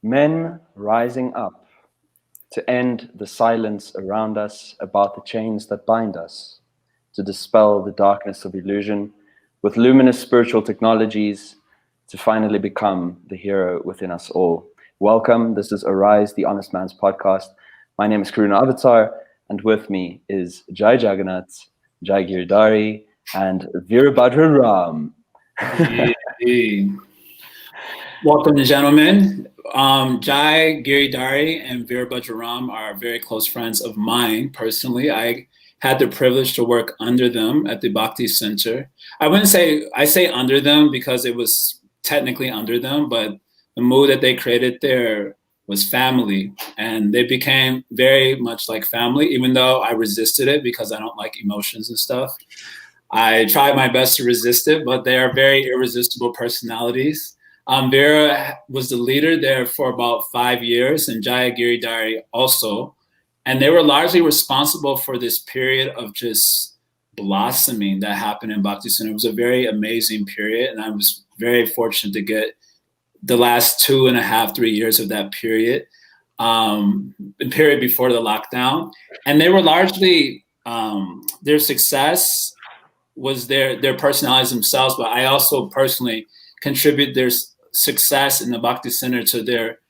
Men rising up to end the silence around us about the chains that bind us, to dispel the darkness of illusion with luminous spiritual technologies, to finally become the hero within us all. Welcome. This is Arise, the Honest Man's podcast. My name is Karuna Avatar, and with me is Jai Jagannath, Jai Giridhari, and Virabhadra Ram. Hey. Welcome, gentlemen. Jai, Giridhari, and Virabhadra Ram are very close friends of mine personally. I had the privilege to work under them at the Bhakti Center. I say under them because it was technically under them, but the mood that they created there was family, and they became very much like family, even though I resisted it because I don't like emotions and stuff. I tried my best to resist it, but they are very irresistible personalities. Vera was the leader there for about 5 years, and Jaya Giridhari also. And they were largely responsible for this period of just blossoming that happened in Bhakti Center. It was a very amazing period, and I was very fortunate to get the last 2.5, 3 years of that period, the period before the lockdown. And they were largely, their success was their personalities themselves, but I also personally contribute their success in the Bhakti Center to their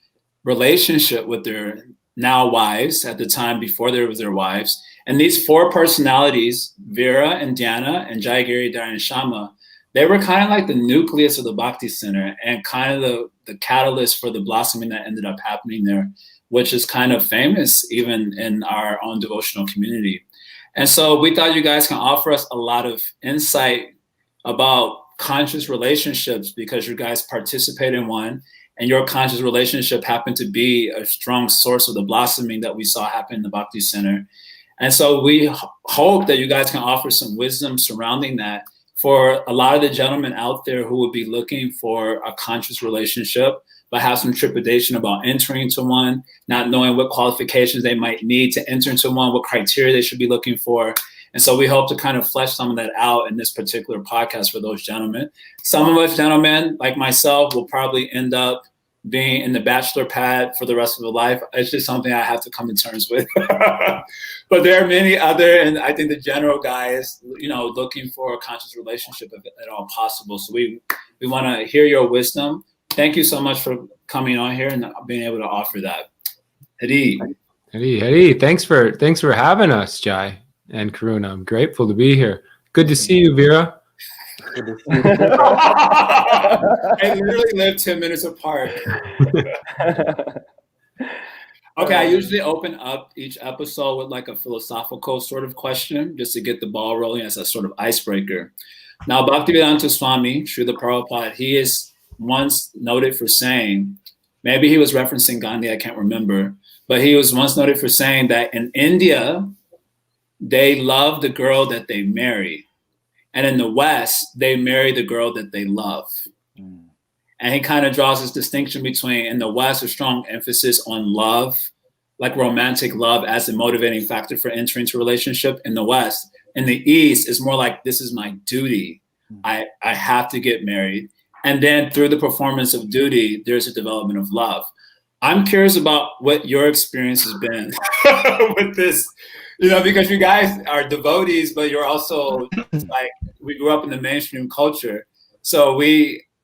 relationship with their now wives at the time before they were their wives. And these four personalities, Vera and Dhyana and Jayagiri, Dhari and Shama, they were kind of like the nucleus of the Bhakti Center and kind of the catalyst for the blossoming that ended up happening there, which is kind of famous even in our own devotional community. And so we thought you guys can offer us a lot of insight about conscious relationships because you guys participate in one, and your conscious relationship happened to be a strong source of the blossoming that we saw happen in the Bhakti Center. And so we hope that you guys can offer some wisdom surrounding that for a lot of the gentlemen out there who would be looking for a conscious relationship, but have some trepidation about entering into one, not knowing what qualifications they might need to enter into one, what criteria they should be looking for. And so we hope to kind of flesh some of that out in this particular podcast for those gentlemen. Some of us gentlemen, like myself, will probably end up being in the bachelor pad for the rest of their life. It's just something I have to come to terms with. But there are many other, and I think the general guys, looking for a conscious relationship if at all possible. So we want to hear your wisdom. Thank you so much for coming on here and being able to offer that. Hari. Thanks for having us, Jai and Karuna. I'm grateful to be here. Good to see you, Vera. Good to see you. I literally live 10 minutes apart. Okay, I usually open up each episode with like a philosophical sort of question just to get the ball rolling as a sort of icebreaker. Now, Bhaktivedanta Swami, Srila Prabhupada, he is once noted for saying, maybe he was referencing Gandhi, I can't remember, but he was once noted for saying that in India, they love the girl that they marry. And in the West, they marry the girl that they love. And he kind of draws this distinction between, in the West, a strong emphasis on love, like romantic love as a motivating factor for entering into a relationship. In the West, in the East, it's more like, this is my duty. I have to get married. And then through the performance of duty, there's a development of love. I'm curious about what your experience has been with this, because you guys are devotees, but you're also like, we grew up in the mainstream culture. So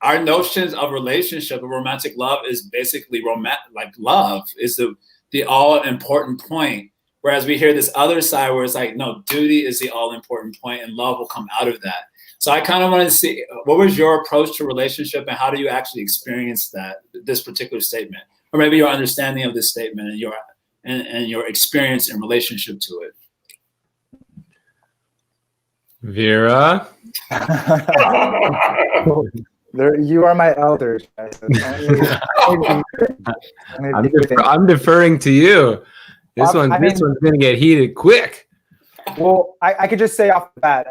our notions of relationship, of romantic love is basically love is the all important point. Whereas we hear this other side where it's like, no, duty is the all important point and love will come out of that. So I kind of wanted to see, what was your approach to relationship and how do you actually experience this particular statement? Or maybe your understanding of this statement and your experience in relationship to it. Vera? You are my elders, guys. I'm deferring to you. This one's going to get heated quick. Well, I could just say off the bat,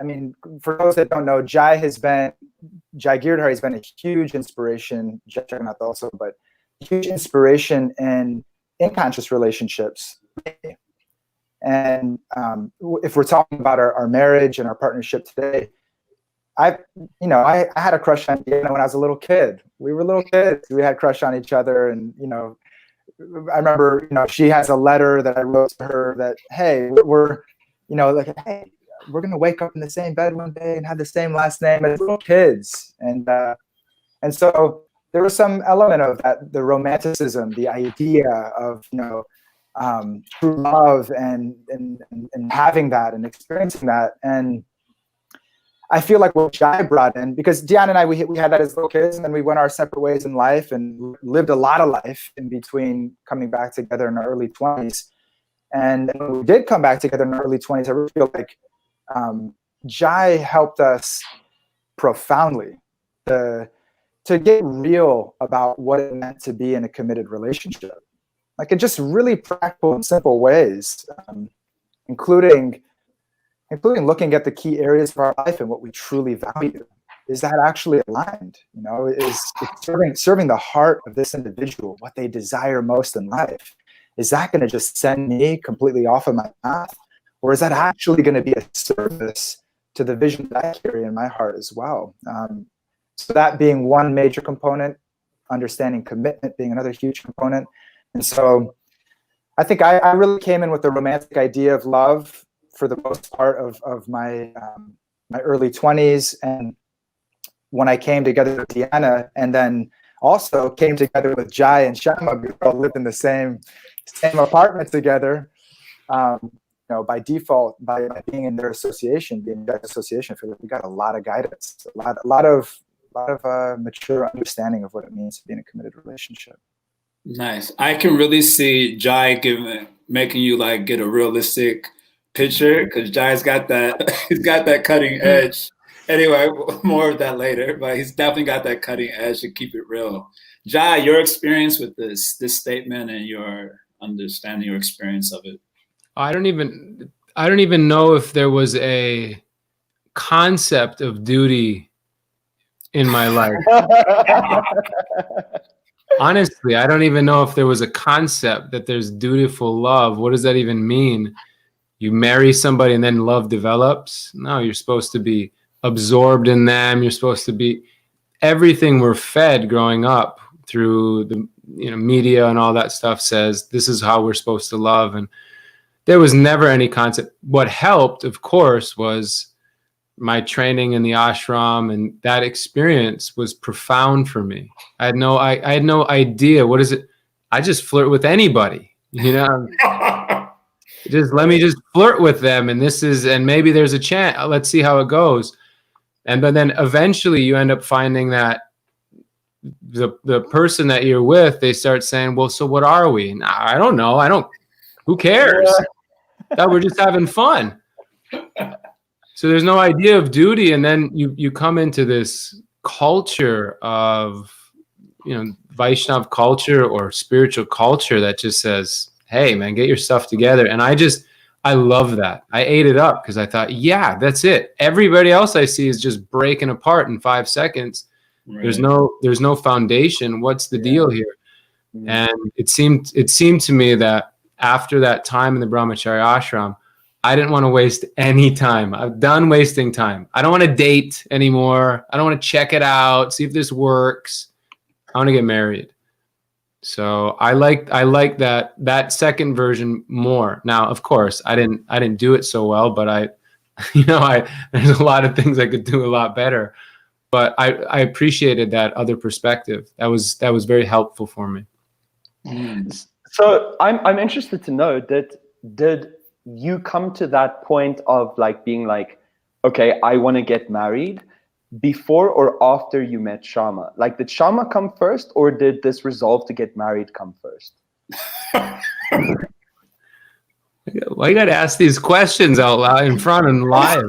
for those that don't know, Jai Giridhari has been a huge inspiration, Jai Jagannath also, but huge inspiration in conscious relationships. And if we're talking about our marriage and our partnership today, I had a crush on Diana when I was a little kid. We were little kids. We had a crush on each other, and I remember, she has a letter that I wrote to her that, hey, hey, we're gonna wake up in the same bed one day and have the same last name as little kids, and so there was some element of that, the romanticism, the idea of true love, and having that and experiencing that. And I feel like what Jai brought in, because Diana and I, we had that as little kids, and then we went our separate ways in life and lived a lot of life in between coming back together in our early 20s. And when we did come back together in our early 20s, I really feel like Jai helped us profoundly to get real about what it meant to be in a committed relationship, like in just really practical and simple ways, including looking at the key areas of our life and what we truly value. Is that actually aligned? Is serving the heart of this individual, what they desire most in life? Is that going to just send me completely off of my path? Or is that actually going to be a service to the vision that I carry in my heart as well? So that being one major component, understanding commitment being another huge component. And so I think I really came in with the romantic idea of love for the most part of my early 20s. And when I came together with Deanna, and then also came together with Jai and Shama, we all lived in the same apartment together. By default, by being in their association, being in that association, I feel like we got a lot of guidance, a lot of mature understanding of what it means to be in a committed relationship. Nice. I can really see Jai making you like get a realistic picture, because Jai's got that. He's got that cutting edge. Anyway, more of that later. But he's definitely got that cutting edge to keep it real. Jai, your experience with this statement and your understanding, your experience of it. I don't even know if there was a concept of duty in my life. Honestly, I don't even know if there was a concept that there's dutiful love. What does that even mean? You marry somebody and then love develops? No, you're supposed to be absorbed in them. You're supposed to be everything we're fed growing up through the media and all that stuff says this is how we're supposed to love. And there was never any concept. What helped, of course, was my training in the ashram, and that experience was profound for me. I had no idea. What is it? I just flirt with anybody, just let me just flirt with them. And maybe there's a chance. Let's see how it goes. But then eventually you end up finding that the person that you're with, they start saying, well, so what are we? Nah, I don't know. Who cares? That we're just having fun. So there's no idea of duty. And then you come into this culture of, Vaishnav culture or spiritual culture that just says, hey man, get your stuff together. And I love that. I ate it up because I thought, yeah, that's it. Everybody else I see is just breaking apart in 5 seconds. Right. There's no foundation. What's the deal here? Mm-hmm. And it seemed to me that after that time in the Brahmacharya ashram, I didn't want to waste any time. I'm done wasting time. I don't want to date anymore. I don't want to check it out, see if this works. I want to get married. So I like that second version more. Now, of course, I didn't do it so well, but there's a lot of things I could do a lot better. But I appreciated that other perspective. That was very helpful for me. So I'm interested to know that did you come to that point of like being like, okay, I want to get married before or after you met Shama? Like, did Shama come first, or did this resolve to get married come first? Why you got to ask these questions out loud in front and live?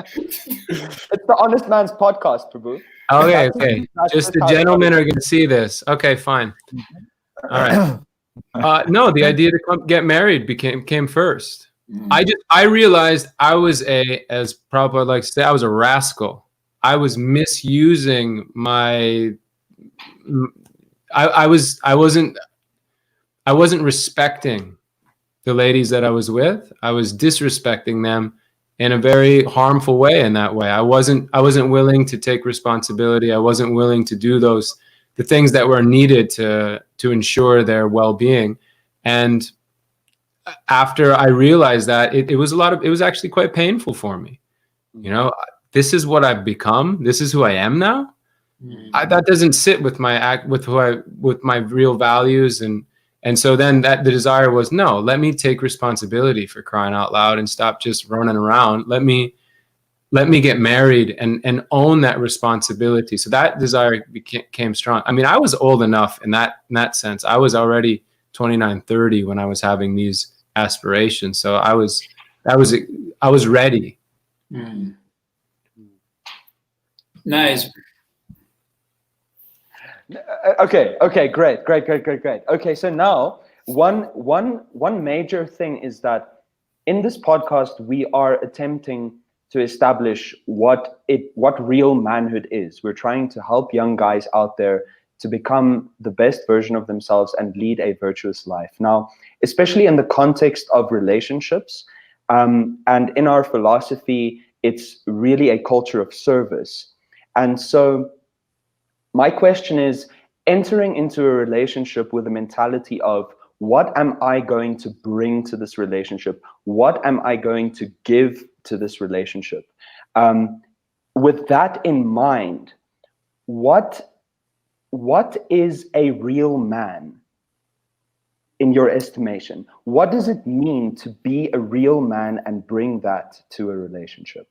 It's the Honest Man's podcast, Prabhu. Okay. Just the gentlemen are going to see this. Okay, fine. All right. No, the idea to get married came first. I realized I was as Prabhupada likes to say, I was a rascal. I was misusing my. I wasn't respecting the ladies that I was with. I was disrespecting them in a very harmful way. In that way, I wasn't willing to take responsibility. I wasn't willing to do the things that were needed to ensure their well-being. And after I realized that, it was actually quite painful for me. You know, this is what I've become. This is who I am now. That doesn't sit with with my real values. And so then the desire was, no, let me take responsibility, for crying out loud, and stop just running around. Let me get married and own that responsibility. So that desire became strong. I mean, I was old enough in that sense. I was already 29, 30 when I was having these aspirations. So I was ready. Nice. Okay, great. Okay, so now one major thing is that in this podcast we are attempting to establish what real manhood is. We're trying to help young guys out there to become the best version of themselves and lead a virtuous life. Now, especially in the context of relationships, and in our philosophy, it's really a culture of service. And so my question is, entering into a relationship with a mentality of, what am I going to bring to this relationship? What am I going to give to this relationship? With that in mind, what is a real man in your estimation? What does it mean to be a real man and bring that to a relationship?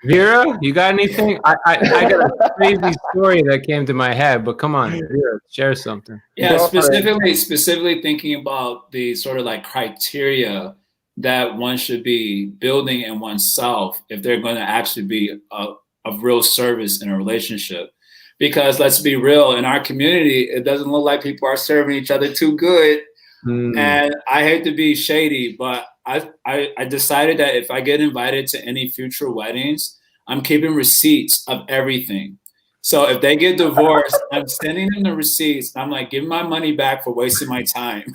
Vera, you got anything? I got a crazy story that came to my head, but come on, Vera, share something. Yeah, specifically thinking about the sort of like criteria that one should be building in oneself if they're going to actually be of real service in a relationship. Because let's be real, in our community, it doesn't look like people are serving each other too good. And I hate to be shady, but I decided that if I get invited to any future weddings, I'm keeping receipts of everything. So if they get divorced, I'm sending them the receipts. I'm like, give my money back for wasting my time.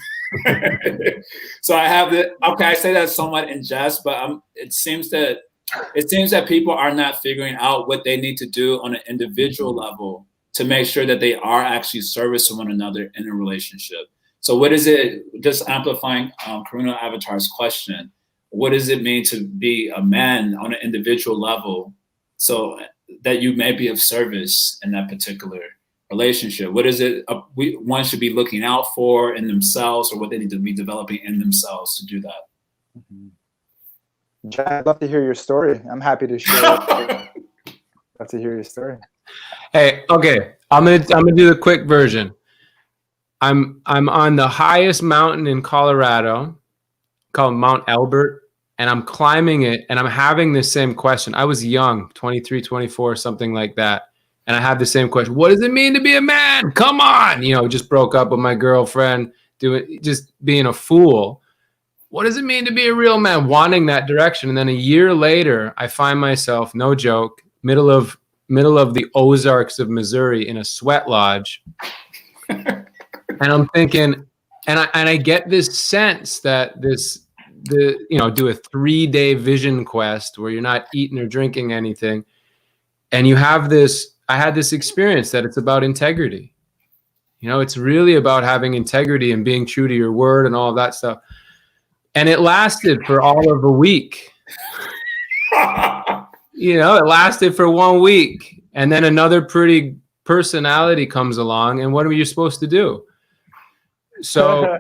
So I have I say that somewhat in jest, but it seems that people are not figuring out what they need to do on an individual level to make sure that they are actually servicing one another in a relationship. So what is it, just amplifying Karuna Avatar's question, what does it mean to be a man on an individual level so that you may be of service in that particular relationship? What is it one should be looking out for in themselves, or what they need to be developing in themselves to do that? Jai, I'd love to hear your story. I'm happy to share. Love to hear your story. Hey, okay, I'm gonna do the quick version. I'm on the highest mountain in Colorado called Mount Elbert, and I'm climbing it, and I'm having the same question. I was young, 23, 24, something like that. And I have the same question. What does it mean to be a man? Come on. Just broke up with my girlfriend, just being a fool. What does it mean to be a real man? Wanting that direction. And then a year later, I find myself, no joke, middle of the Ozarks of Missouri in a sweat lodge. And I'm thinking, and I get this sense that do a 3-day vision quest where you're not eating or drinking anything. And I had this experience that it's about integrity. It's really about having integrity and being true to your word and all of that stuff. And it lasted for all of a week. It lasted for 1 week. And then another pretty personality comes along, and what are you supposed to do? So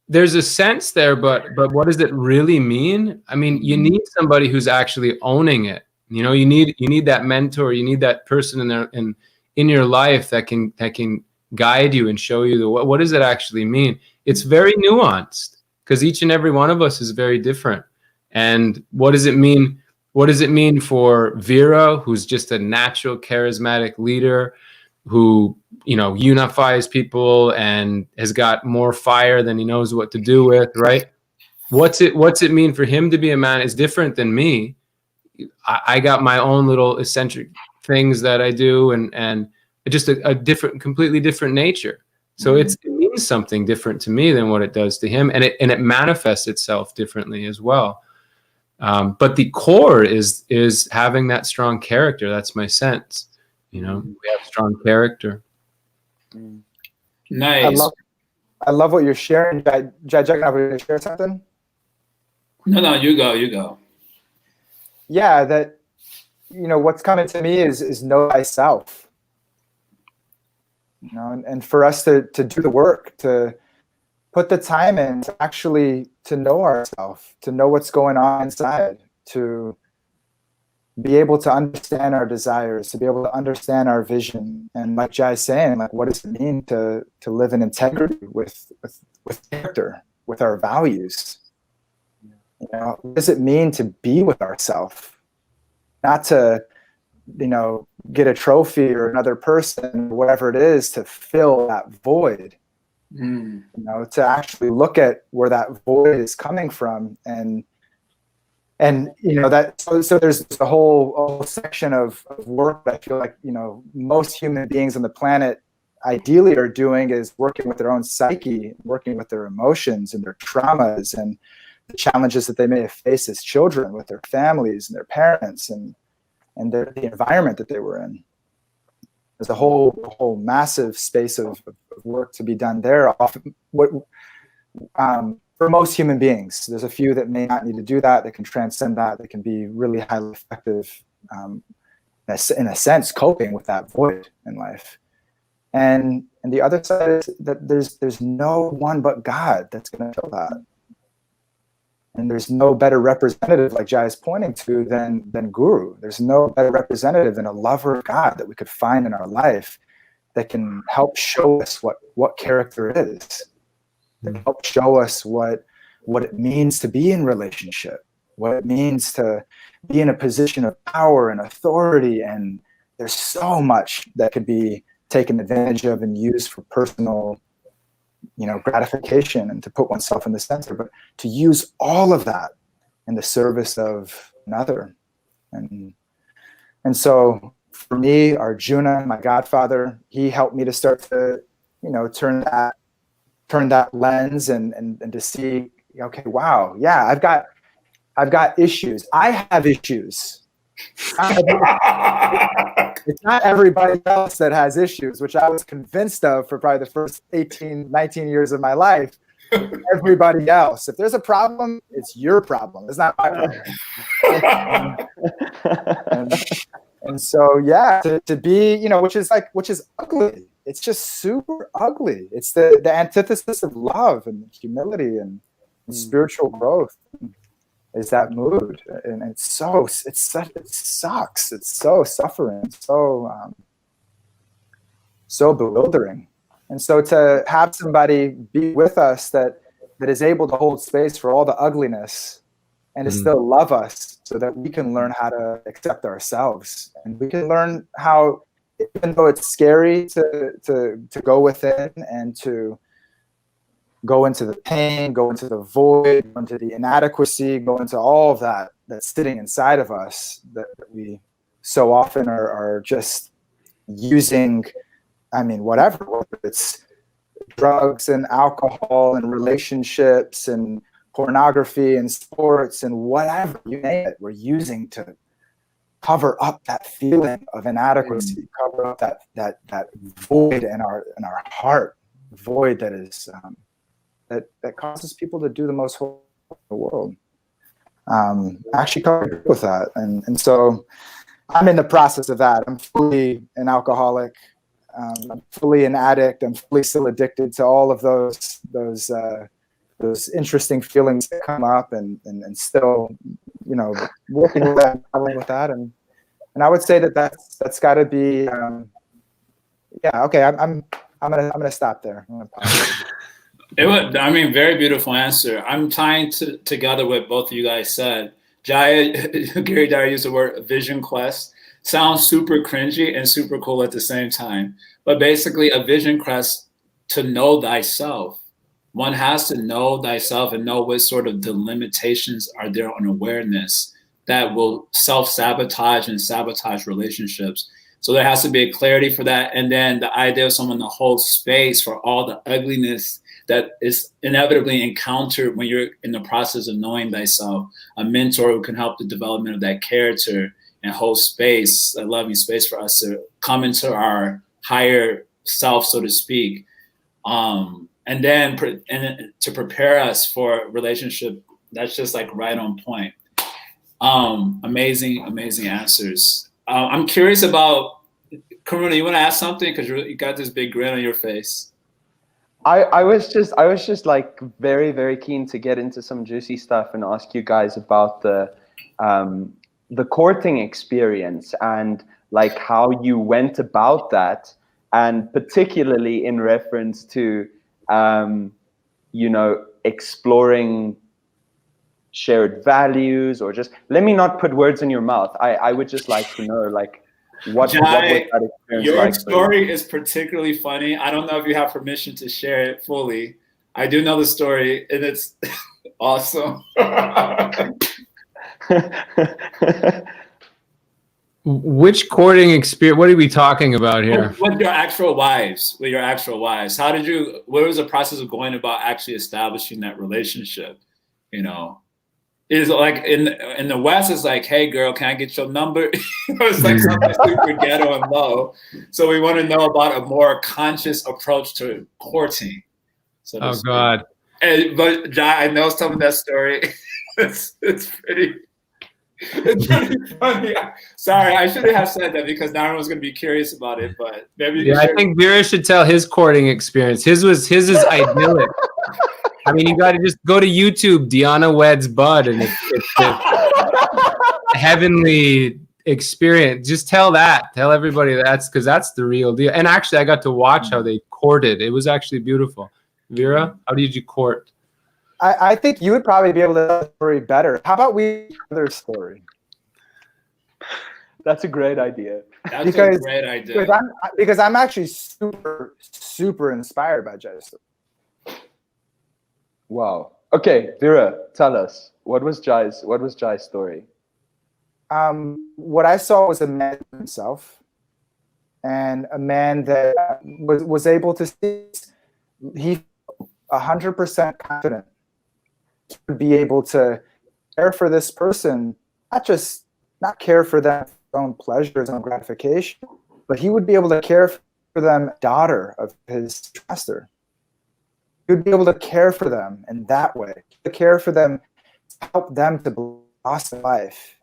there's a sense there, but what does it really mean? I mean, you need somebody who's actually owning it. You need that mentor. You need that person in your life that can guide you and show you what does it actually mean. It's very nuanced because each and every one of us is very different. And what does it mean? What does it mean for Vera, who's just a natural charismatic leader, who unifies people and has got more fire than he knows what to do with, right? What's it mean for him to be a man is different than me. I got my own little eccentric things that I do and just a different, completely different nature. So it means something different to me than what it does to him, and it manifests itself differently as well. But the core is having that strong character. That's my sense. We have strong character. Nice. I love what you're sharing. Jai Jagannath, were you going to share something? No, you go. Yeah, that, what's coming to me is know thyself. And for us to do the work, to put the time in, to actually to know ourselves, to know what's going on inside, to be able to understand our desires, to be able to understand our vision. And like Jai's saying, like, what does it mean to live in integrity with character, with our values? What does it mean to be with ourselves? Not to, get a trophy or another person, whatever it is, to fill that void. To actually look at where that void is coming from, and that. So there's a whole section of work that I feel like most human beings on the planet ideally are doing is working with their own psyche, working with their emotions and their traumas and the challenges that they may have faced as children with their families and their parents and the environment that they were in. There's a whole massive space of work to be done there. For most human beings, there's a few that may not need to do that. They can transcend that. They can be really highly effective, in a sense, coping with that void in life. And the other side is that there's no one but God that's going to fill that. And there's no better representative, like Jai is pointing to, than Guru. There's no better representative than a lover of God that we could find in our life that can help show us what character is, that help show us what it means to be in relationship, what it means to be in a position of power and authority. And there's so much that could be taken advantage of and used for personal gratification and to put oneself in the center, but to use all of that in the service of another. And so for me, Arjuna, my godfather, he helped me to start to, turn that lens and to see, okay, wow, yeah, I've got issues. I have issues. It's not everybody else that has issues, which I was convinced of for probably the first 18, 19 years of my life. Everybody else. If there's a problem, it's your problem. It's not my problem. and so, yeah, to be, which is ugly. It's just super ugly. It's the antithesis of love and humility and spiritual growth. Is that mood, and it sucks. It's so suffering, so bewildering. And so to have somebody be with us that is able to hold space for all the ugliness and to still love us, so that we can learn how to accept ourselves, and we can learn how, even though it's scary to go within and to go into the pain, go into the void, go into the inadequacy, go into all of that that's sitting inside of us that we so often are just using, whether it's drugs and alcohol and relationships and pornography and sports and whatever, you name it, we're using to cover up that feeling of inadequacy, cover up that void in our heart, void that is that causes people to do the most horrible in the world. Actually covered with that. And so I'm in the process of that. I'm fully an alcoholic. I'm fully an addict. I'm fully still addicted to all of those interesting feelings that come up, and still, working with that, dealing with that. And I would say that's got to be, yeah. Okay. I'm gonna stop there. Very beautiful answer. I'm tying together what both of you guys said. Giridhari used the word vision quest. Sounds super cringy and super cool at the same time. But basically, a vision quest to know thyself. One has to know thyself and know what sort of the limitations are there on awareness that will self-sabotage and sabotage relationships. So there has to be a clarity for that. And then the idea of someone to hold space for all the ugliness that is inevitably encountered when you're in the process of knowing thyself. A mentor who can help the development of that character and hold space, a loving space for us to come into our higher self, so to speak. And then to prepare us for a relationship that's just like right on point. Amazing answers. I'm curious about, Karuna, you want to ask something? Because you got this big grin on your face. I was just like very, very keen to get into some juicy stuff and ask you guys about the courting experience and like how you went about that, and particularly in reference to exploring shared values, or just, let me not put words in your mouth. I would just like to know, like, what was that experience your like? Story is particularly funny. I don't know if you have permission to share it fully. I do know the story, and it's awesome. Which courting experience? What are we talking about here? With your actual wives. How did you, what was the process of going about actually establishing that relationship? Is like in the West, it's like, hey girl, can I get your number? It's like something super ghetto and low. So we want to know about a more conscious approach to courting. So oh God. But Jai, I know some of that story. It's pretty funny. Sorry, I shouldn't have said that because now everyone's going to be curious about it. But maybe I think Vera should tell his courting experience. His is idyllic. I mean, you got to just go to YouTube, Deanna Weds Bud, and it's a heavenly experience. Just tell everybody because that's the real deal. And actually, I got to watch how they courted. It was actually beautiful. Vera, how did you court? I think you would probably be able to tell the story better. How about we tell their story? That's a great idea. Because I'm actually super, super inspired by Jai's story. Wow. Okay, Vera, tell us, what was Jai's story? What I saw was a man himself, and a man that was able to see he 100% confident to be able to care for this person, not care for them for their own pleasures and gratification, but he would be able to care for them, daughter of his master. He would be able to care for them in that way, to care for them, to help them to blossom life,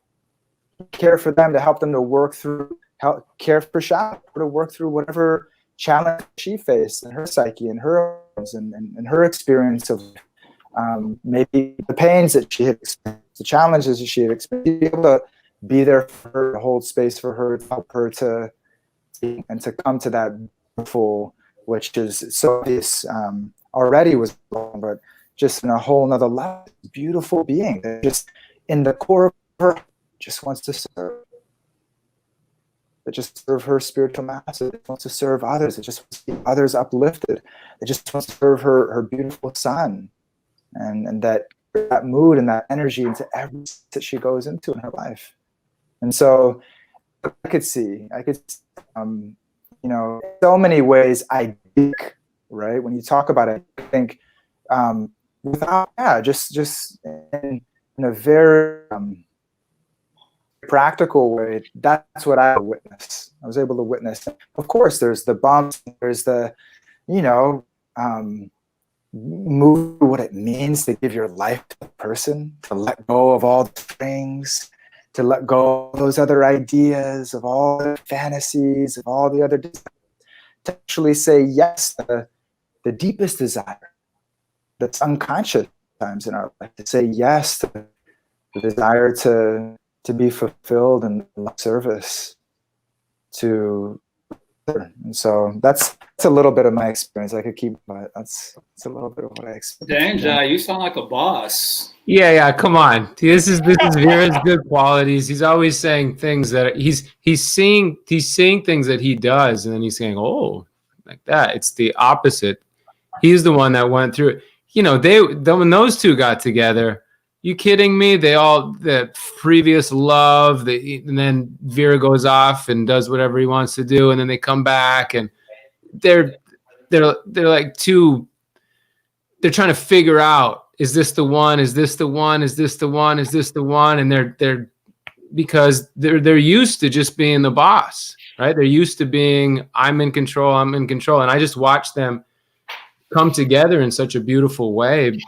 care for them, to help them to work through, care for Shah, to work through whatever challenge she faced in her psyche and her experience of maybe the pains that she had experienced, the challenges that she had experienced, be able to be there for her, to hold space for her, to help her to come to that beautiful, which is so obvious, already was wrong, but just in a whole nother level, beautiful being that just in the core of her just wants to serve. That just serve her spiritual master. It wants to serve others. It just wants to see others uplifted. It just wants to serve her beautiful son, and that mood and that energy into everything that she goes into in her life. And so I could see, so many ways I think, right? When you talk about it, I think just in a very practical way, that's what I witnessed. I was able to witness. Of course, there's the bumps, there's the, move what it means to give your life to the person, to let go of all the things, to let go of those other ideas, of all the fantasies, of all the other desires, to actually say yes to the deepest desire that's unconscious times in our life, to say yes to the desire to be fulfilled and service to. And so that's a little bit of my experience. I could keep, but that's a little bit of what I experienced. Dang, Jai, you sound like a boss. Yeah, come on. This is Vera's good qualities. He's always saying things that he's seeing things that he does, and then he's saying, "Oh, like that." It's the opposite. He's the one that went through it. When those two got together, you kidding me? The previous love, and then Vera goes off and does whatever he wants to do, and then they come back, and they're like they're trying to figure out, is this the one? Is this the one? Is this the one? Is this the one? And because they're used to just being the boss, right? They're used to being, I'm in control. And I just watch them come together in such a beautiful way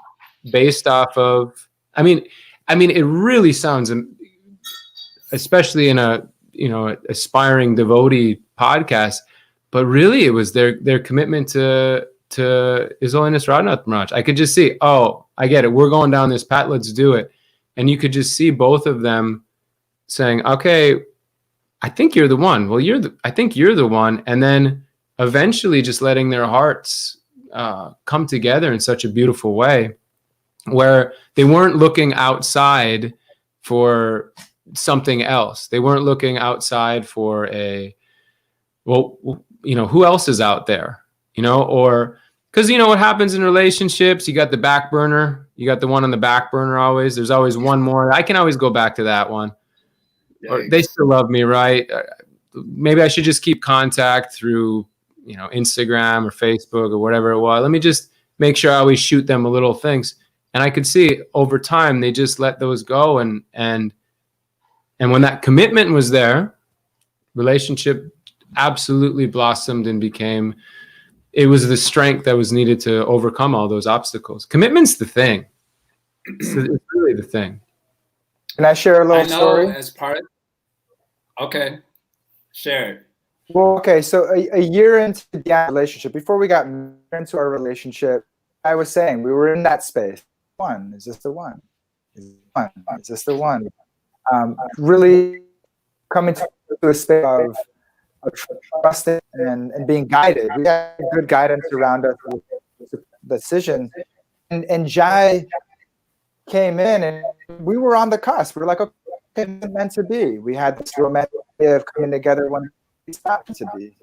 based off of, I mean, it really sounds, especially in a, aspiring devotee podcast, but really it was their commitment to His Holiness Radhanath Maharaj. I could just see, oh, I get it. We're going down this path. Let's do it. And you could just see both of them saying, okay, I think you're the one. Well, I think you're the one. And then eventually just letting their hearts come together in such a beautiful way, where they weren't looking outside for something else. They weren't looking outside for who else is out there, or because what happens in relationships, you got the back burner, you got the one on the back burner always. There's always one more. I can always go back to that one. Or they still love me, right? Maybe I should just keep contact through, Instagram or Facebook or whatever it was. Let me just make sure I always shoot them a little things. And I could see over time they just let those go, and when that commitment was there, relationship absolutely blossomed and it was the strength that was needed to overcome all those obstacles. Commitment's the thing. It's really the thing. Can I share a little story? As part of, okay, share it. Well, okay, so a year into the relationship, before we got into our relationship, I was saying we were in that space. Is this the one? Is this the one? Really coming to a space of trusting and being guided. We had good guidance around us with the decision. And Jai came in, and we were on the cusp. We were like, okay, it's meant to be. We had this romantic idea of coming together when it's not meant to be.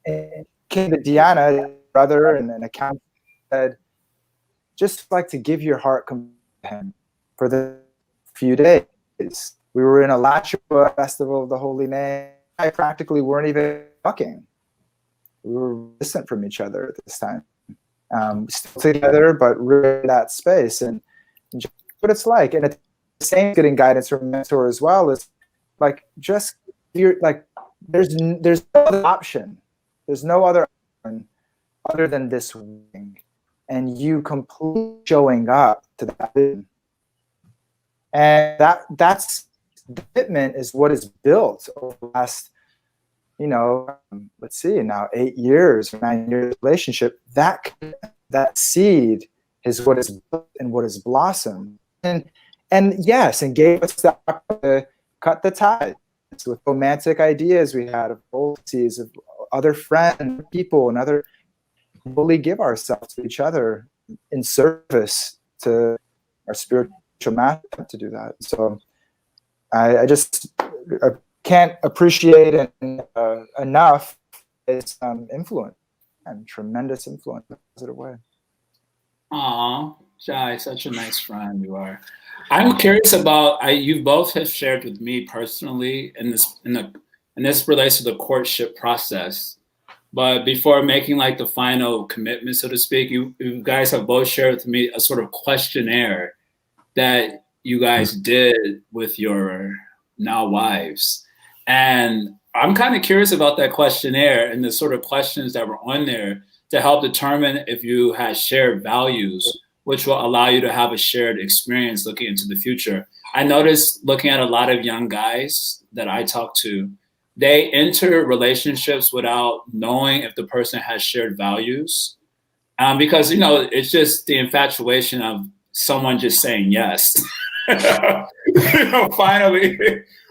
And came to Diana, brother, and an accountant, said, just like to give your heart to him for the few days. We were in a Lachua festival of the Holy Name. I practically weren't even talking. We were distant from each other at this time. Still together, but really in that space. And just what it's like. And it's the same getting guidance from a mentor as well. Is like, just, you're like, there's no other option. There's no other option other than this wing. And you completely showing up to that vision. And that's commitment is what is built over the last, let's see, now 8 years, 9 years relationship. That seed is what is built and what is blossomed. And yes, and gave us the opportunity to cut the ties with romantic ideas we had of policies of other friends, people, and other. Fully give ourselves to each other in service to our spiritual master to do that. So I can't appreciate enough its influence and tremendous influence in a positive way. Aw, Jai, such a nice friend you are. I'm curious about, you both have shared with me personally, and this relates to the courtship process. But before making like the final commitment, so to speak, you guys have both shared with me a sort of questionnaire that you guys did with your now wives. And I'm kind of curious about that questionnaire and the sort of questions that were on there to help determine if you had shared values, which will allow you to have a shared experience looking into the future. I noticed looking at a lot of young guys that I talk to, they enter relationships without knowing if the person has shared values. Because, it's just the infatuation of someone just saying yes, finally,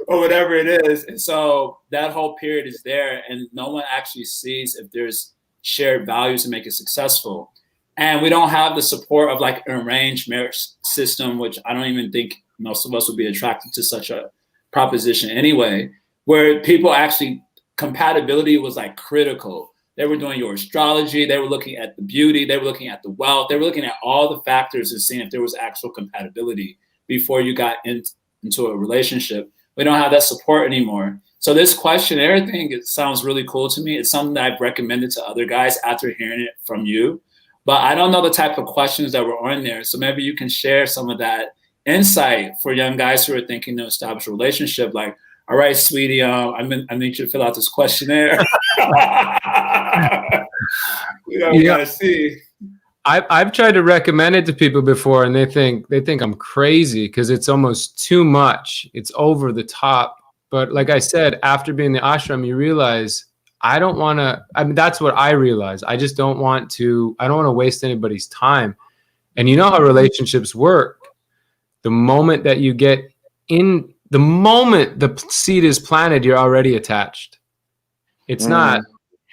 or whatever it is. And so that whole period is there, and no one actually sees if there's shared values to make it successful. And we don't have the support of like an arranged marriage system, which I don't even think most of us would be attracted to such a proposition anyway, where people actually, compatibility was like critical. They were doing your astrology. They were looking at the beauty. They were looking at the wealth. They were looking at all the factors and seeing if there was actual compatibility before you got into a relationship. We don't have that support anymore. So this questionnaire thing, it sounds really cool to me. It's something that I've recommended to other guys after hearing it from you. But I don't know the type of questions that were on there. So maybe you can share some of that insight for young guys who are thinking to establish a relationship. Like, all right, sweetie, I need you to fill out this questionnaire. We gotta see. I've tried to recommend it to people before, and they think I'm crazy because it's almost too much. It's over the top. But like I said, after being in the ashram, you realize I don't want to. I mean, that's what I realize. I just don't want to. I don't want to waste anybody's time. And you know how relationships work. The moment that you get in, the moment the seed is planted, you're already attached. It's not.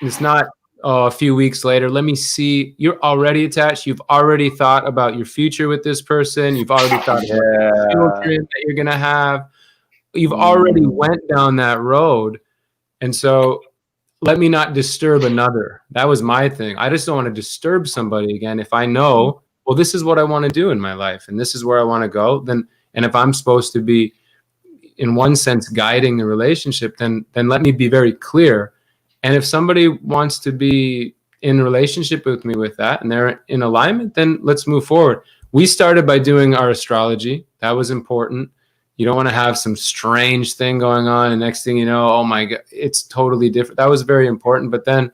It's not. Oh, a few weeks later, let me see. You're already attached. You've already thought about your future with this person. You've already thought about the children that you're gonna have. You've already went down that road. And so let me not disturb another. That was my thing. I just don't want to disturb somebody again. If I know, well, this is what I want to do in my life and this is where I want to go, then, and if I'm supposed to be in one sense guiding the relationship, then let me be very clear. And if somebody wants to be in a relationship with me with that and they're in alignment, then let's move forward. We started by doing our astrology. That was important. You don't want to have some strange thing going on. And next thing you know, oh my God, it's totally different. That was very important. But then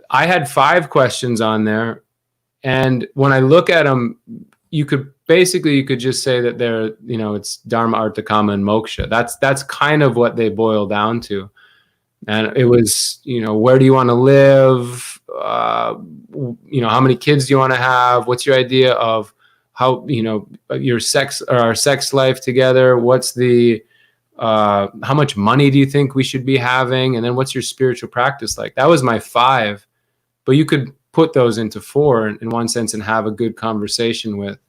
I had 5 questions on there. And when I look at them, you could just say that they're, it's Dharma, Artha, Kama, and Moksha. That's kind of what they boil down to. And it was, where do you want to live? How many kids do you want to have? What's your idea of how, your sex or our sex life together? What's the, how much money do you think we should be having? And then what's your spiritual practice like? That was my 5, but you could put those into 4 in one sense and have a good conversation with,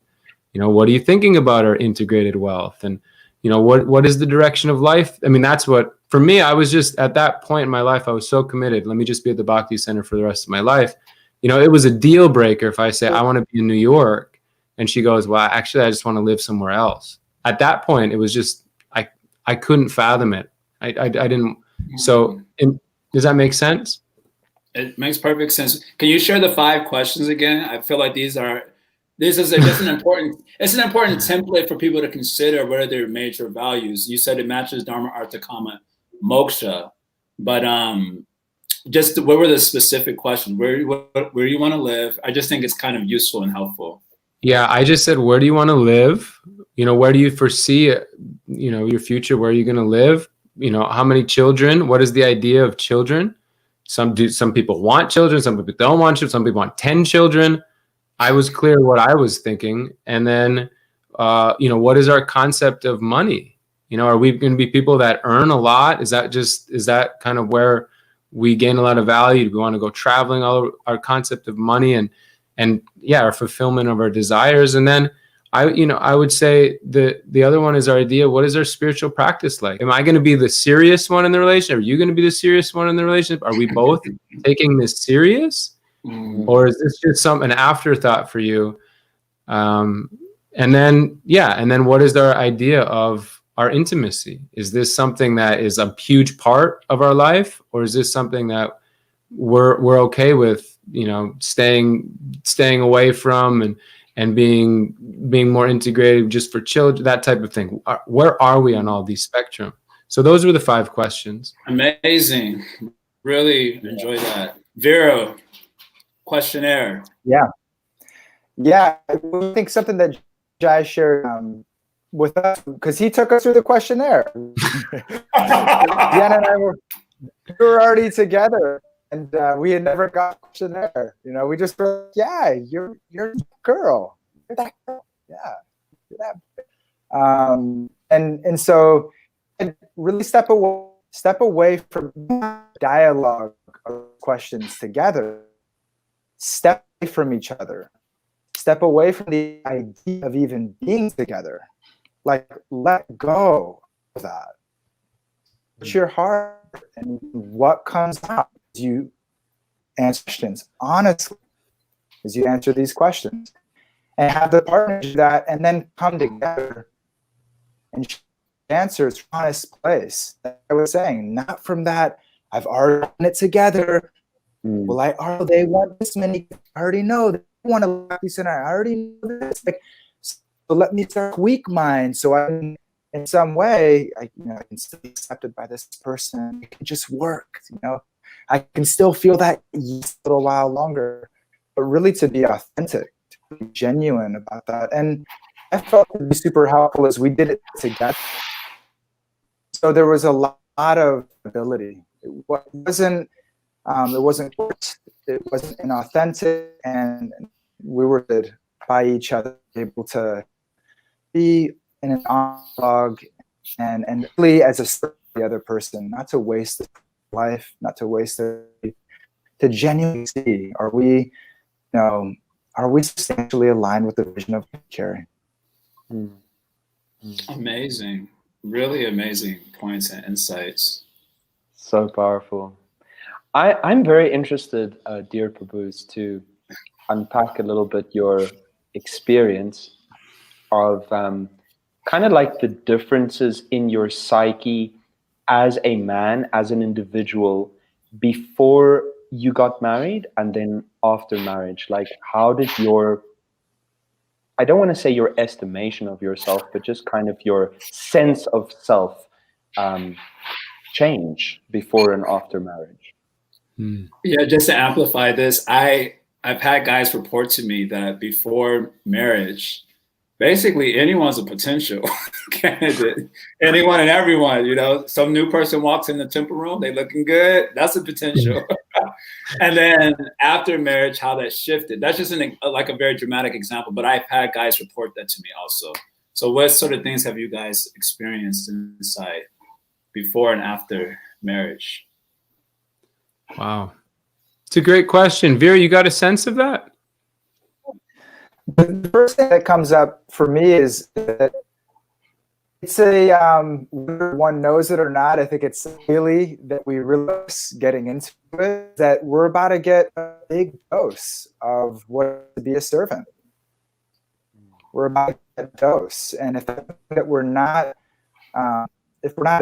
what are you thinking about our integrated wealth? And, what is the direction of life? I mean, that's what, for me, I was just at that point in my life, I was so committed. Let me just be at the Bhakti Center for the rest of my life. It was a deal breaker if I say, I want to be in New York. And she goes, well, actually, I just want to live somewhere else. At that point, it was just, I couldn't fathom it. I didn't. So does that make sense? It makes perfect sense. Can you share the 5 questions again? I feel like this is just an important, it's an important template for people to consider what are their major values. You said it matches Dharma, Artha, Kama, Moksha, but just what were the specific questions? Where you want to live? I just think it's kind of useful and helpful. Yeah, I just said, where do you want to live? Where do you foresee, your future? Where are you going to live? How many children? What is the idea of children? Some people want children. Some people don't want children. Some people want 10 children. I was clear what I was thinking. And then, what is our concept of money? Are we going to be people that earn a lot? Is that kind of where we gain a lot of value? Do we want to go traveling? All our concept of money and our fulfillment of our desires. And then I would say the other one is our idea. What is our spiritual practice like? Am I going to be the serious one in the relationship? Are you going to be the serious one in the relationship? Are we both taking this serious? Or is this just an afterthought for you? And then what is our idea of our intimacy? Is this something that is a huge part of our life? Or is this something that we're okay with, staying away from and being more integrated just for children, that type of thing? Where are we on all these spectrum? So those were the 5 questions. Amazing. Really enjoy that. Vera, questionnaire. Yeah. I think something that Jai shared with us, because he took us through the questionnaire. Jen and I were already together, and we had never got a questionnaire. We just were like, you're that girl. You're that girl. Yeah, you're that. And so really step away from dialogue of questions together. Step away from each other. Step away from the idea of even being together. Like, let go of that. Put your heart and what comes out as you answer questions honestly, as you answer these questions. and have the partner do that, and then come together and answer its honest place. Like I was saying, not from that, I've already done it together. Well, they want this many. I already know they want to lock these in. I already know this. Like, so let me start weak mind, so I can, in some way, I can still be accepted by this person. It can just work. I can still feel that a little while longer, but really to be authentic, to be genuine about that. And I felt it would be super helpful as we did it together. So there was a lot of ability. It wasn't forced, it wasn't inauthentic, and we were by each other, able to be in an dialogue and really as a the other person, not to waste their life, not to waste their, to genuinely see, are we substantially aligned with the vision of Carrie? Amazing, really amazing points and insights. So powerful. I'm very interested, dear Prabhus, to unpack a little bit your experience of kind of like the differences in your psyche as a man, as an individual, before you got married and then after marriage. Like, how did I don't want to say your estimation of yourself, but just kind of your sense of self change before and after marriage? Yeah, just to amplify this, I've had guys report to me that before marriage, basically anyone's a potential candidate. Anyone and everyone, some new person walks in the temple room, they looking good, that's a potential. And then after marriage, how that shifted. That's just like a very dramatic example, but I've had guys report that to me also. So what sort of things have you guys experienced inside before and after marriage? Wow. It's a great question. Vera, you got a sense of that? The first thing that comes up for me is that it's whether one knows it or not, I think it's really that we realize getting into it, that we're about to get a big dose of what to be a servant. We're about to get a dose. And if we're not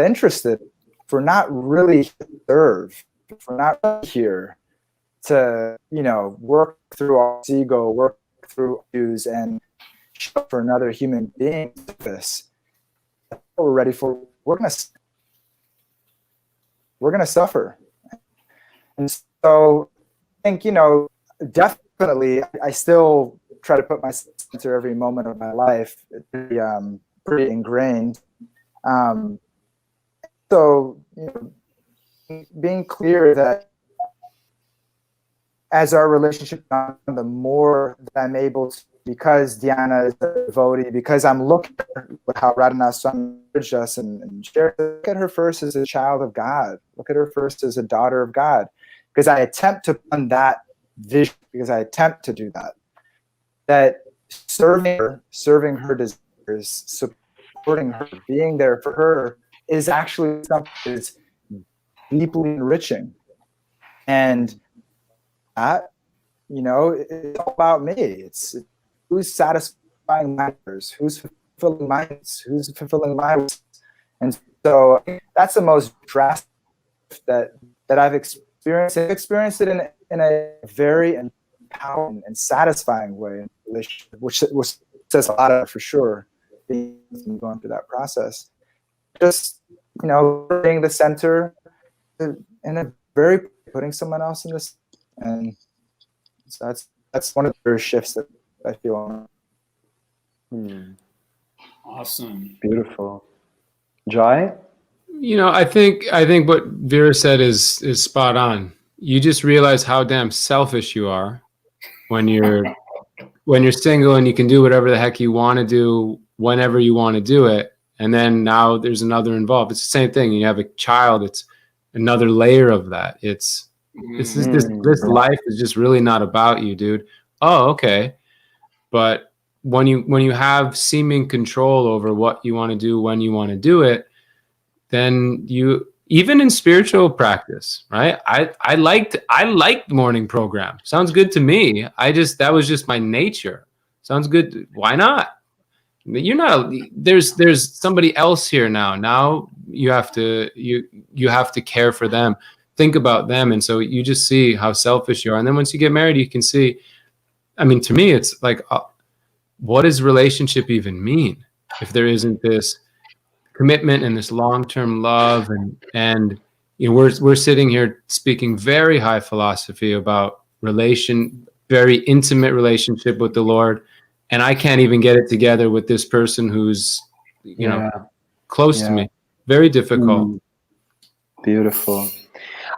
interested, if we're not really serve, if we're not really here to, work through our ego, work through issues and show up for another human being, this we're ready for. We're gonna suffer. And so I think, definitely I still try to put myself into every moment of my life. It's pretty ingrained. So being clear that as our relationship, the more that I'm able to, because Diana is a devotee, because I'm looking at how Radhanath Swami encouraged us and shared, look at her first as a child of God. Look at her first as a daughter of God. Because I attempt to run that vision, because I attempt to do that. That serving her desires, supporting her, being there for her is actually something that's deeply enriching. And that, it's all about me. It's who's satisfying my others, who's fulfilling my needs, who's fulfilling my wishes. And so that's the most drastic that I've experienced. I've experienced it in a very empowering and satisfying way, which says a lot of, for sure, being going through that process. Just, being the center in a very, putting someone else in this. And so that's one of the shifts that I feel. Awesome. Beautiful. Jai? I think what Vera said is spot on. You just realize how damn selfish you are when you're single and you can do whatever the heck you want to do whenever you want to do it. And then now there's another involved. It's the same thing. You have a child. It's another layer of that. This life is just really not about you, dude. Oh, okay. But when you have seeming control over what you want to do, when you want to do it, then you, even in spiritual practice, right? I liked morning program. Sounds good to me. That was just my nature. Sounds good. Why not? You're not. There's somebody else here now. Now you have to care for them, think about them, and so you just see how selfish you are. And then once you get married, you can see. I mean, to me, it's like, what does relationship even mean if there isn't this commitment and this long-term love? And you know, we're sitting here speaking very high philosophy about very intimate relationship with the Lord. And I can't even get it together with this person who's, you know, close to me. Very difficult. Beautiful.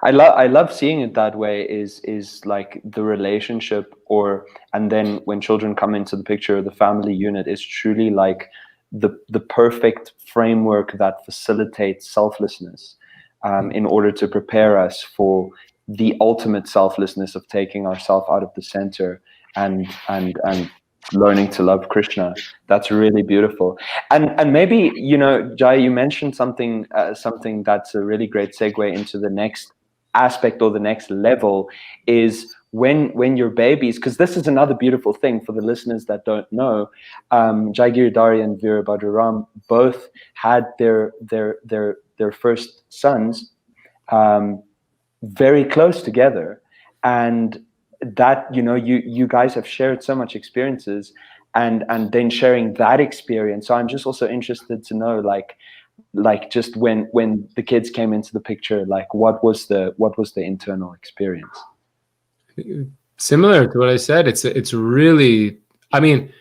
I love seeing it that way. Is like the relationship, and then when children come into the picture, the family unit is truly like the perfect framework that facilitates selflessness, in order to prepare us for the ultimate selflessness of taking ourselves out of the center and learning to love Krishna. That's really beautiful. And maybe, you know, Jai, you mentioned something that's a really great segue into the next aspect, or the next level, is when your babies, because this is another beautiful thing for the listeners that don't know. Jai Giridhari and Virabhadra both had their first sons very close together, and that, you know, you guys have shared so much experiences, and then sharing that experience. So I'm just also interested to know, like just when the kids came into the picture, like what was the internal experience? Similar to what I said, it's really, I mean,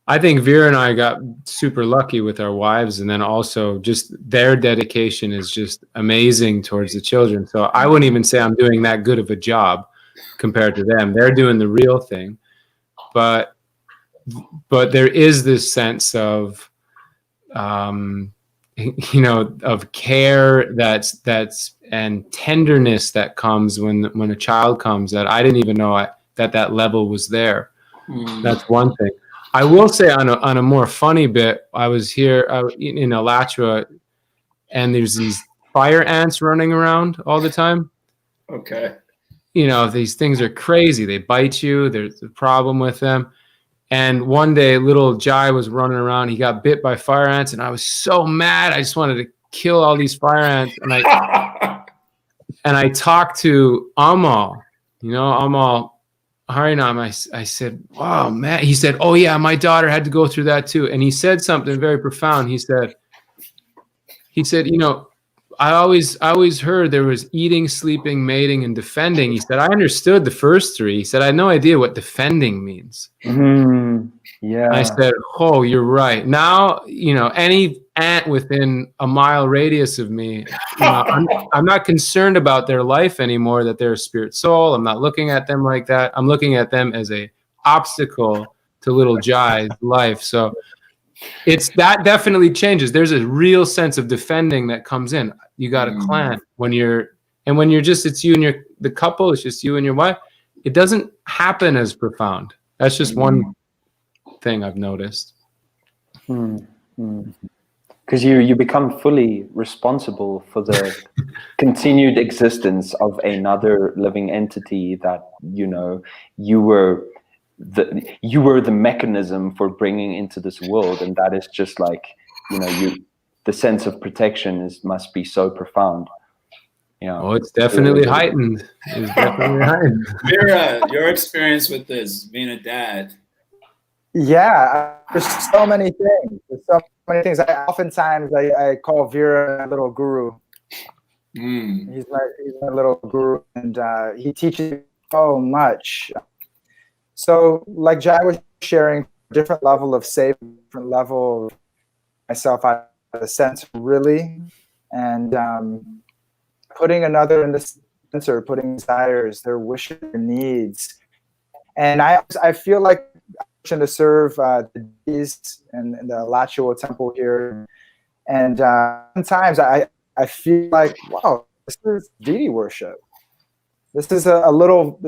I think Vera and I got super lucky with our wives, and then also just their dedication is just amazing towards the children. So I wouldn't even say I'm doing that good of a job compared to them. They're doing the real thing, but there is this sense of, you know, of care that's and tenderness that comes when a child comes, that I didn't even know that level was there. That's one thing. I will say on a more funny bit, I was here in Alachua, and there's these fire ants running around all the time. Okay. You know, these things are crazy. They bite you. There's a problem with them. And one day, little Jai was running around. He got bit by fire ants, and I was so mad. I just wanted to kill all these fire ants. And I talked to Amal, you know, Amal Harinam. I said, "Wow, man." He said, "Oh yeah, my daughter had to go through that too." And he said something very profound. He said, "You know, I always heard there was eating, sleeping, mating, and defending." He said, "I understood the first three." He said, "I had no idea what defending means." Yeah. I said, "Oh, you're right." Now, you know, any ant within a mile radius of me, you know, I'm not concerned about their life anymore, that they're a spirit soul. I'm not looking at them like that. I'm looking at them as a obstacle to little Jai's life. So that definitely changes. There's a real sense of defending that comes in. You got a clan when you're just, it's you and the couple, it's just you and your wife. It doesn't happen as profound. That's just one thing I've noticed. Because you become fully responsible for the continued existence of another living entity that, you know, you were the mechanism for bringing into this world. And that is just like, you know, the sense of protection must be so profound. You know, it's definitely heightened. It's definitely heightened. Vera, your experience with this, being a dad. Yeah, there's so many things. Oftentimes I call Vera my little guru. He's my little guru, and he teaches so much. So, like Jai was sharing, different level of safe, different level of myself out of the center, really, and putting another in the center, putting desires, their wishes, their needs, and I feel like to serve the deities and the Alachua temple here, and sometimes I feel like, wow, this is deity worship. This is a little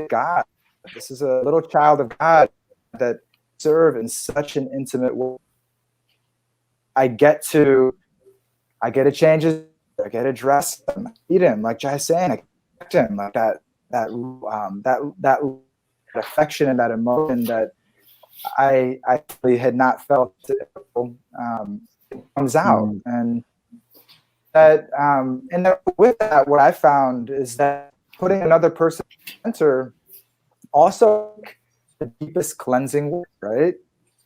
God. This is a little child of God that serve in such an intimate way. I get to change his, I get to dress him, eat him, like Jai saying, I connect him, like that affection and that emotion that I really had not felt it comes out. And that with that, what I found is that putting another person in the center also the deepest cleansing work, right?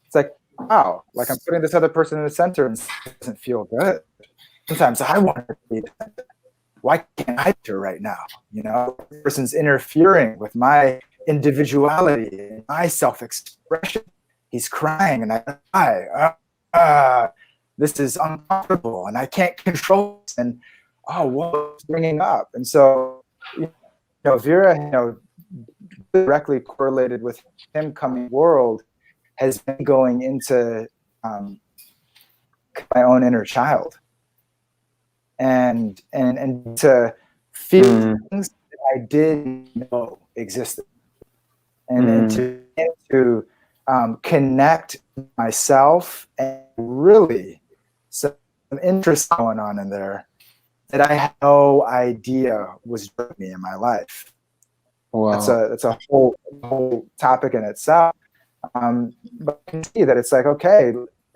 It's like, wow, like I'm putting this other person in the center and it doesn't feel good. Sometimes I want to be there. Why can't I do it right now? You know, this person's interfering with my individuality, my self-expression. He's crying and this is uncomfortable and I can't control this. And what's bringing up? And so, you know, Vera, you know, directly correlated with him coming world has been going into my own inner child and to feel things that I didn't know existed and to connect myself and really some interest going on in there that I had no idea was driving me in my life. Wow. That's a whole topic in itself. But I can see that it's like, okay,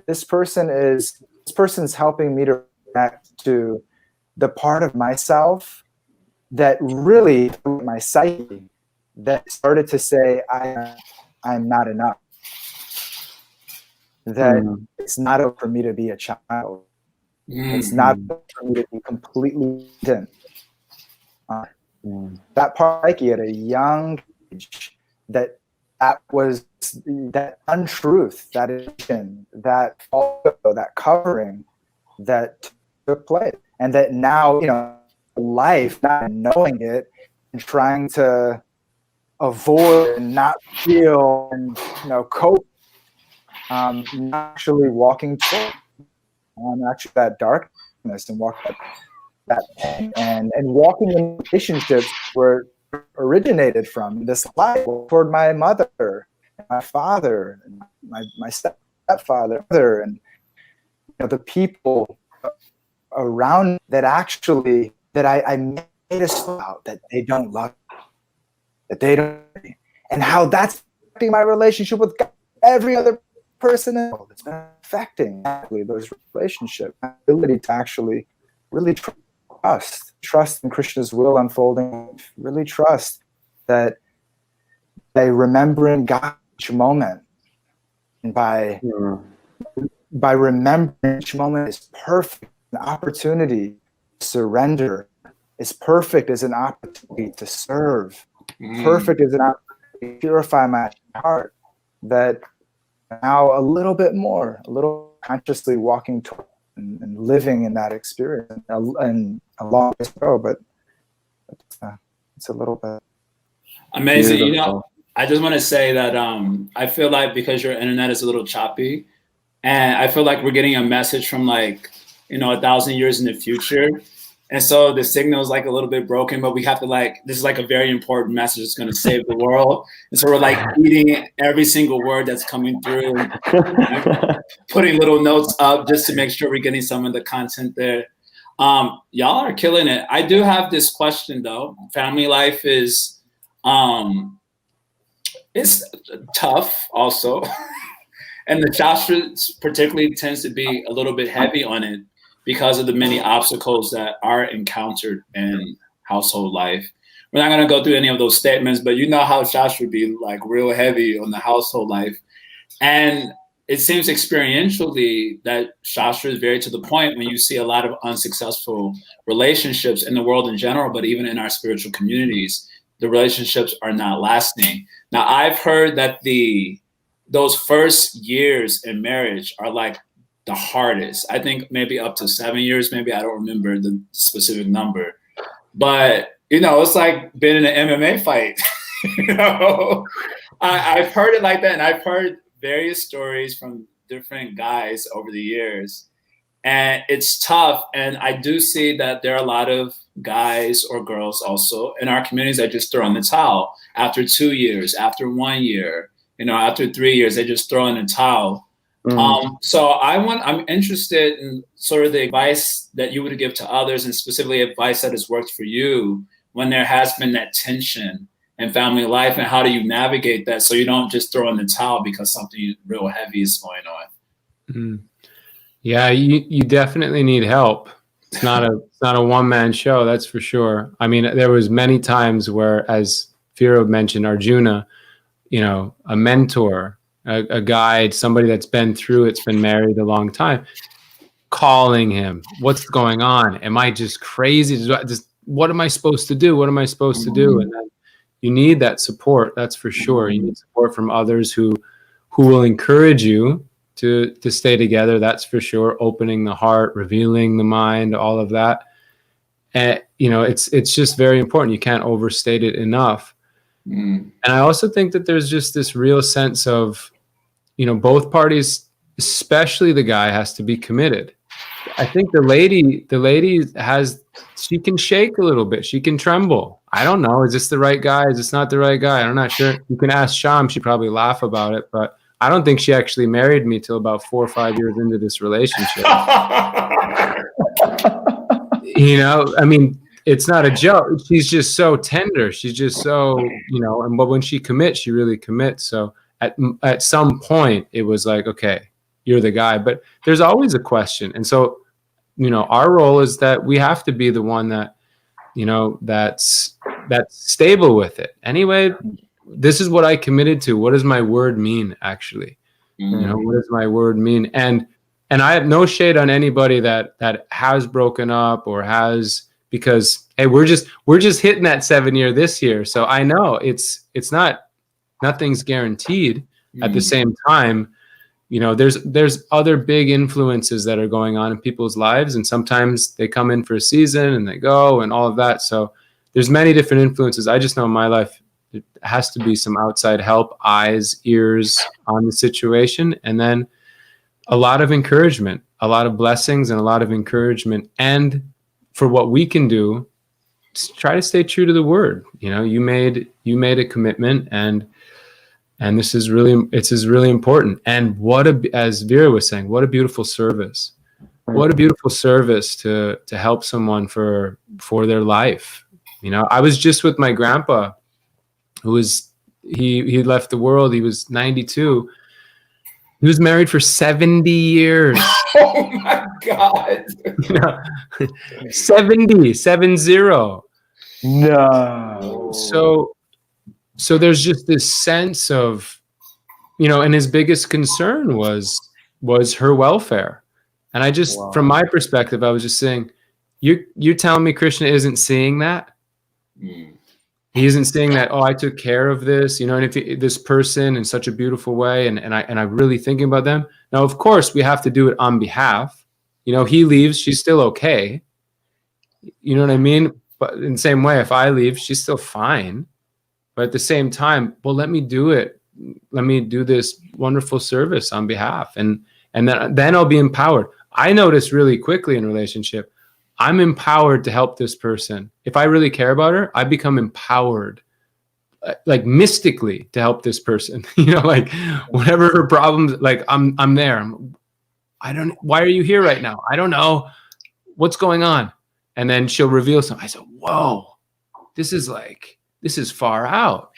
this person's helping me to connect to the part of myself that really, my psyche, that started to say, I'm not enough. That it's not okay for me to be a child. It's not okay for me to be completely distant. That part of psyche at a young age, that was that untruth, that addiction, that covering that took place, and that now, you know, life, not knowing it and trying to avoid and not feel and, you know, cope, actually walking toward actually that darkness and walk that pain and walking in relationships where it originated from this life toward my mother, my father, and my stepfather, and, you know, the people around that actually that I made a slow out, that they don't love, that they don't, and how that's affecting my relationship with God, every other person in the world. It's been affecting actually those relationships, my ability to actually really trust in Krishna's will unfolding, really trust that by remembering God each moment, and by remembering each moment is perfect, an opportunity to surrender, is perfect as an opportunity to serve, perfect as an opportunity to purify my heart, that now a little bit more, a little consciously walking toward and living in that experience, and a long way to go, but it's a little bit amazing. Beautiful. You know, I just want to say that I feel like because your internet is a little choppy, and I feel like we're getting a message from, like, you know, 1,000 years in the future. And so the signal is like a little bit broken, but we have to, like, this is like a very important message that's going to save the world. And so we're like eating every single word that's coming through, and putting little notes up just to make sure we're getting some of the content there. Y'all are killing it. I do have this question though. Family life is, it's tough also. And the Shastra particularly tends to be a little bit heavy on it because of the many obstacles that are encountered in household life. We're not going to go through any of those statements, but you know how Shastra be like real heavy on the household life. And it seems experientially that Shastra is very to the point when you see a lot of unsuccessful relationships in the world in general, but even in our spiritual communities, the relationships are not lasting. Now, I've heard that those first years in marriage are like the hardest. I think maybe up to 7 years, maybe, I don't remember the specific number. But, you know, it's like being in an MMA fight. You know, I've heard it like that. And I've heard various stories from different guys over the years. And it's tough. And I do see that there are a lot of guys or girls also in our communities that just throw in the towel after 2 years, after 1 year, you know, after 3 years, they just throw in the towel. So I'm interested in sort of the advice that you would give to others, and specifically advice that has worked for you when there has been that tension and family life, and how do you navigate that so you don't just throw in the towel because something real heavy is going on? Yeah, you definitely need help. It's not a one-man show, that's for sure. I mean, there was many times where, as Vira mentioned, Arjuna, a mentor, a guide, somebody that's been through it's been married a long time, calling him, what's going on? Am I just crazy? What am I supposed to do? What am I supposed to do? And then you need that support, that's for sure. You need support from others who will encourage you to stay together, that's for sure. Opening the heart, revealing the mind, all of that. And it's just very important. You can't overstate it enough. And I also think that there's just this real sense of, both parties, especially the guy, has to be committed. I think the lady she can shake a little bit. She can tremble. I don't know. Is this the right guy? Is this not the right guy? I'm not sure. You can ask Sham. She'd probably laugh about it, but I don't think she actually married me till about 4 or 5 years into this relationship. I mean, it's not a joke. She's just so tender. She's just so, but when she commits, she really commits. So at some point it was like, okay, you're the guy, but there's always a question. And so, our role is that we have to be the one that, that's stable with it. Anyway, this is what I committed to. What does my word mean, actually? What does my word mean? And I have no shade on anybody that has broken up or has, because, hey, we're just hitting that 7 year this year. So I know it's nothing's guaranteed. At the same time, there's other big influences that are going on in people's lives. And sometimes they come in for a season and they go and all of that. So there's many different influences. I just know in my life, it has to be some outside help, eyes, ears on the situation, and then a lot of encouragement, a lot of blessings, and a lot of encouragement. And for what we can do, try to stay true to the word. You made a commitment, and this is really important. And as Vira was saying, what a beautiful service! What a beautiful service to help someone for their life. I was just with my grandpa, who was he left the world. He was 92. He was married for 70 years. Oh my God. 70. No. So there's just this sense of, and his biggest concern was her welfare. And I just, from my perspective, I was just saying, you're telling me Krishna isn't seeing that? He isn't seeing that, I took care of this, and if this person in such a beautiful way, and I'm really thinking about them. Now, of course, we have to do it on behalf. He leaves, she's still okay. You know what I mean? But in the same way, if I leave, she's still fine. But at the same time, well, let me do it. Let me do this wonderful service on behalf. And then I'll be empowered. I notice really quickly in a relationship, I'm empowered to help this person. If I really care about her, I become empowered, like mystically, to help this person. Like whatever her problems, like I'm there. Why are you here right now? I don't know. What's going on? And then she'll reveal something. I said, whoa, this is far out.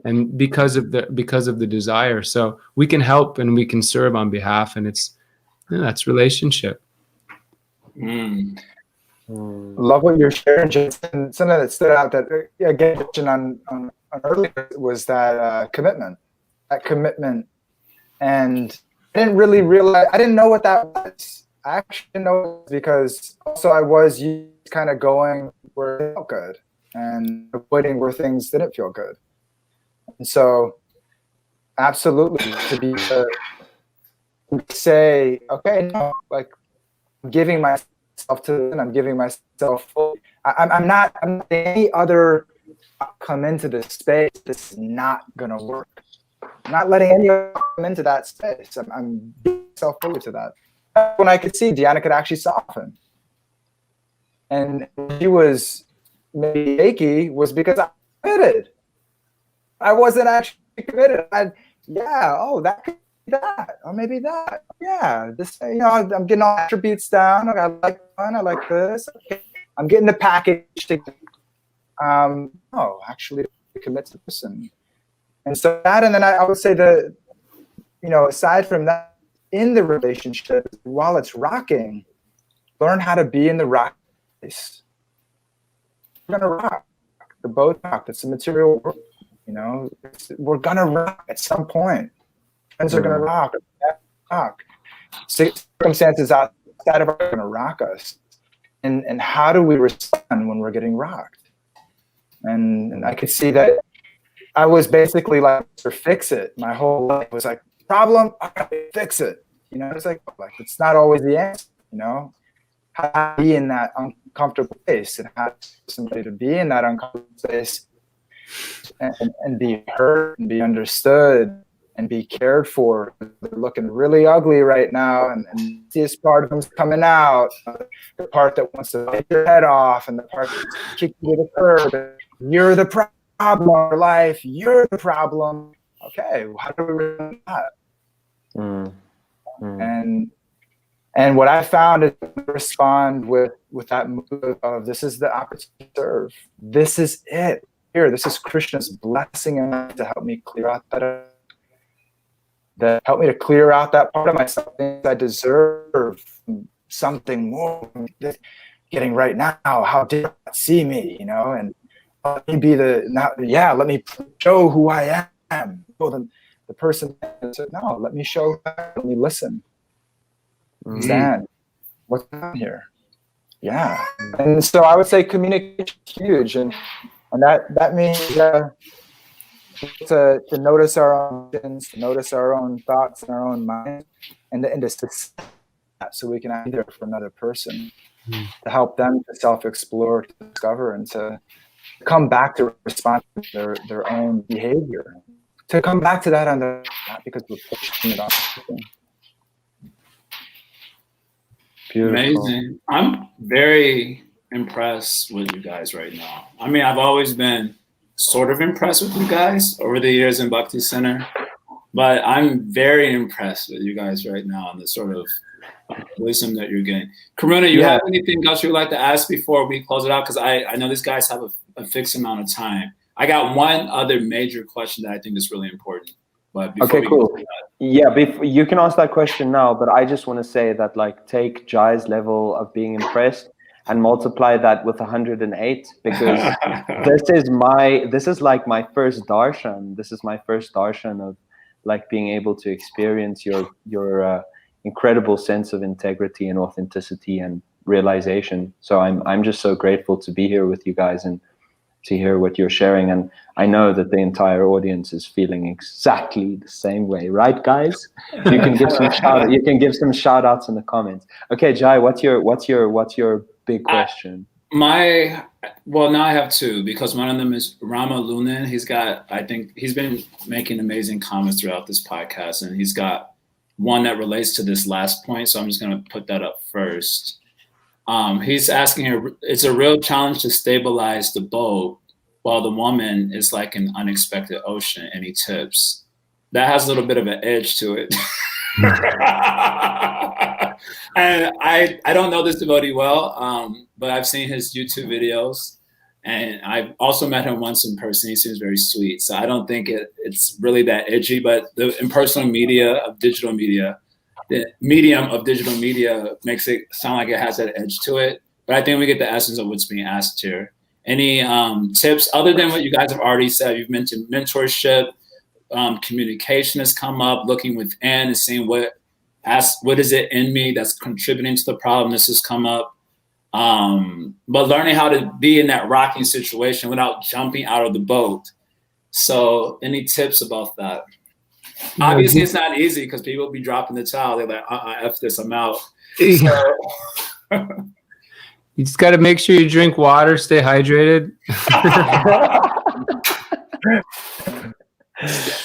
And because of the desire. So we can help and we can serve on behalf, and that's relationship. Love what you're sharing, Jason. Something that stood out that again on earlier was that commitment. And I didn't really realize. I didn't know what that was. I actually didn't know, because also I was kind of going where it felt good and avoiding where things didn't feel good. And so, absolutely, to be say, okay, no, like I'm giving myself to, and I'm giving myself fully. I'm not any other come into this space. This is not gonna work. I'm not letting any other come into that space. I'm giving myself fully to that. When I could see Deanna could actually soften, and she was maybe achy, was because I committed. I wasn't actually committed. That could be that, or maybe that. Yeah, this. I'm getting all attributes down. I like fun. I like this. Okay. I'm getting the package. No, actually, commit to the person. And so that, and then I would say that, you know, aside from that, in the relationship, while it's rocking, learn how to be in the rock place. We're gonna rock. The boat rock. It's a material world. You know, we're gonna rock at some point. Friends are gonna rock. Circumstances outside of us are gonna rock us. And how do we respond when we're getting rocked? And I could see that I was basically like, fix it. My whole life was like, problem, I gotta fix it. You know, it's like it's not always the answer, you know? How to be in that uncomfortable place and how somebody to be in that uncomfortable place and be heard and be understood and be cared for. They're looking really ugly right now, and this part of them's coming out. The part that wants to bite your head off, and the part that's kicking you to the curb. You're the problem in your life. You're the problem. Okay, how do we respond to that? And what I found is to respond with that move of, this is the opportunity to serve. This is it. Here, this is Krishna's blessing to help me clear out that help me to clear out that part of myself. I deserve something more than getting right now. How did you see me? You know, and let me be let me show who I am. Well, the person said, no, let me show, let me listen. Stand. What's on here? Yeah. And so I would say communication is huge, and that means to notice our own things, to notice our own thoughts and our own mind, and to sustain that so we can act there for another person, to help them to self-explore, to discover, and to come back to respond to their own behavior. To come back to that not because we're pushing it off. Beautiful. Amazing. I'm very impressed with you guys right now. I mean, I've always been sort of impressed with you guys over the years in Bhakti Center, but I'm very impressed with you guys right now and the sort of wisdom that you're getting. Karuna, you have anything else you'd like to ask before we close it out? Because I know these guys have a fixed amount of time. I got one other major question that I think is really important. But okay, cool. Yeah, you can ask that question now, but I just want to say that, like, take Jai's level of being impressed and multiply that with 108, because this is like my first darshan. This is my first darshan of, like, being able to experience your incredible sense of integrity and authenticity and realization. So I'm just so grateful to be here with you guys and to hear what you're sharing. And I know that the entire audience is feeling exactly the same way, right, guys? You can give some shout outs in the comments. Okay, Jai, what's your big question? Now I have two, because one of them is Rama Lunan. I think he's been making amazing comments throughout this podcast, and he's got one that relates to this last point. So I'm just going to put that up first. He's asking her, it's a real challenge to stabilize the boat while the woman is like an unexpected ocean. Any tips? That has a little bit of an edge to it. And I don't know this devotee well, but I've seen his YouTube videos, and I've also met him once in person. He seems very sweet. So I don't think it's really that edgy, but the impersonal media of digital media, the medium of digital media makes it sound like it has that edge to it. But I think we get the essence of what's being asked here. Any tips other than what you guys have already said? You've mentioned mentorship, communication has come up, looking within and seeing what is it in me that's contributing to the problem. This has come up. But learning how to be in that rocking situation without jumping out of the boat. So any tips about that? Obviously, it's not easy because people be dropping the towel. They're like, F this, I'm out. So, you just got to make sure you drink water, stay hydrated.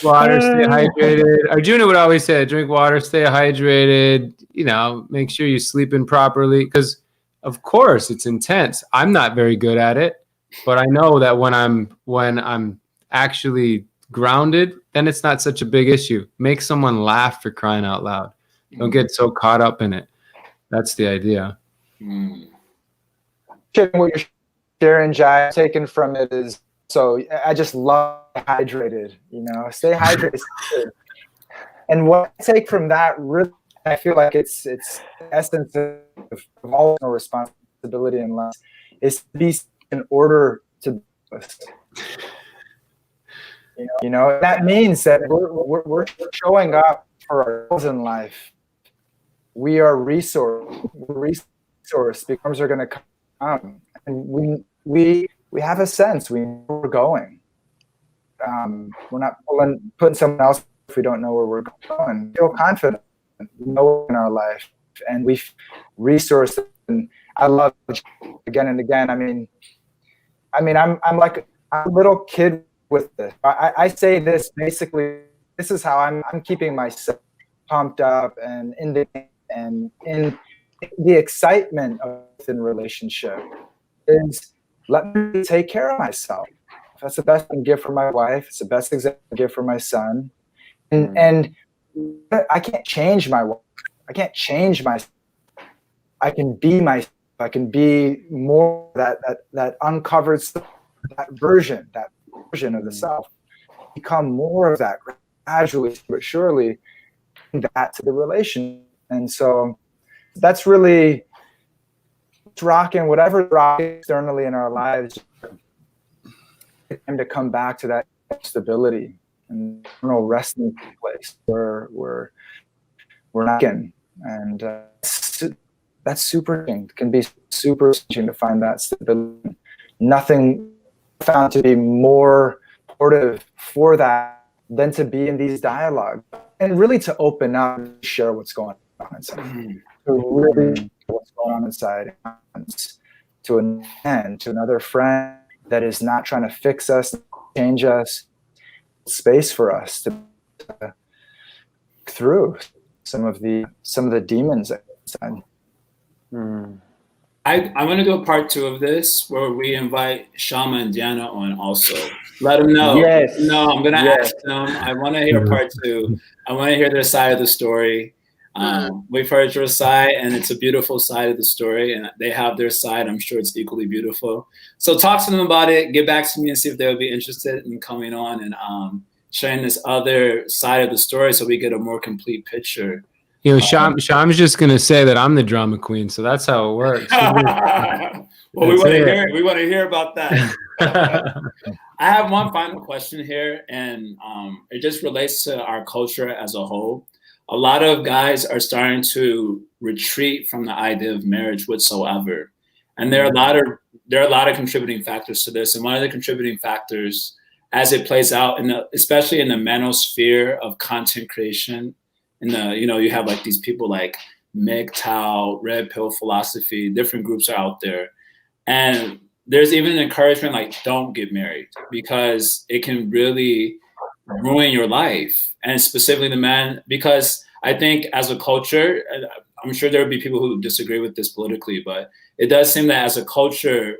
Water, stay hydrated. Arjuna would always say, drink water, stay hydrated. You know, make sure you're sleeping properly, because of course it's intense. I'm not very good at it, but I know that when I'm actually grounded, then it's not such a big issue. Make someone laugh, for crying out loud. Don't get so caught up in it. That's the idea. What you're sharing, Jai, taken from it is So I just love hydrated, stay hydrated. And what I take from that, really, I feel like it's the essence of all our responsibility in life is to be in order to that means that we're showing up for ourselves in life. We are resource becomes are going to come, and we have a sense we know where we're going. We're not putting someone else if we don't know where we're going. Feel confident, know in our life, and we resource. And I love again and again. I mean, I'm like a little kid with this. I say this basically. This is how I'm keeping myself pumped up and in the excitement of in relationship is let me take care of myself. That's the best I can give for my wife. It's the best example I can give for my son. And I can't change my wife. I can't change myself. I can be myself. I can be more that uncovered that version of the self. Become more of that gradually but surely. That to the relation. And so that's really rocking whatever's rocking externally in our lives, and to come back to that stability and resting place where we're not in. And that's super interesting. It can be super interesting to find that stability. Nothing found to be more supportive for that than to be in these dialogues and really to open up and share what's going on inside. To really what's going on inside, to another friend that is not trying to fix us, change us, space for us to through some of the demons inside. I want to do a part 2 of this where we invite Shama and Diana on also. Let them know. Yes. No, I'm going to ask them. I want to hear part 2. I want to hear their side of the story. We've heard your side, and it's a beautiful side of the story, and they have their side. I'm sure it's equally beautiful. So talk to them about it. Get back to me and see if they'll be interested in coming on and sharing this other side of the story so we get a more complete picture. Sham's just going to say that I'm the drama queen, so that's how it works. Well, we want to hear it. We want to hear about that. I have one final question here, and it just relates to our culture as a whole. A lot of guys are starting to retreat from the idea of marriage whatsoever, and there are a lot of contributing factors to this. And one of the contributing factors, as it plays out especially in the manosphere of content creation, you have like these people like MGTOW, Red Pill Philosophy, different groups are out there. And there's even an encouragement like, don't get married because it can really ruin your life. And specifically the man, because I think as a culture, I'm sure there would be people who disagree with this politically, but it does seem that as a culture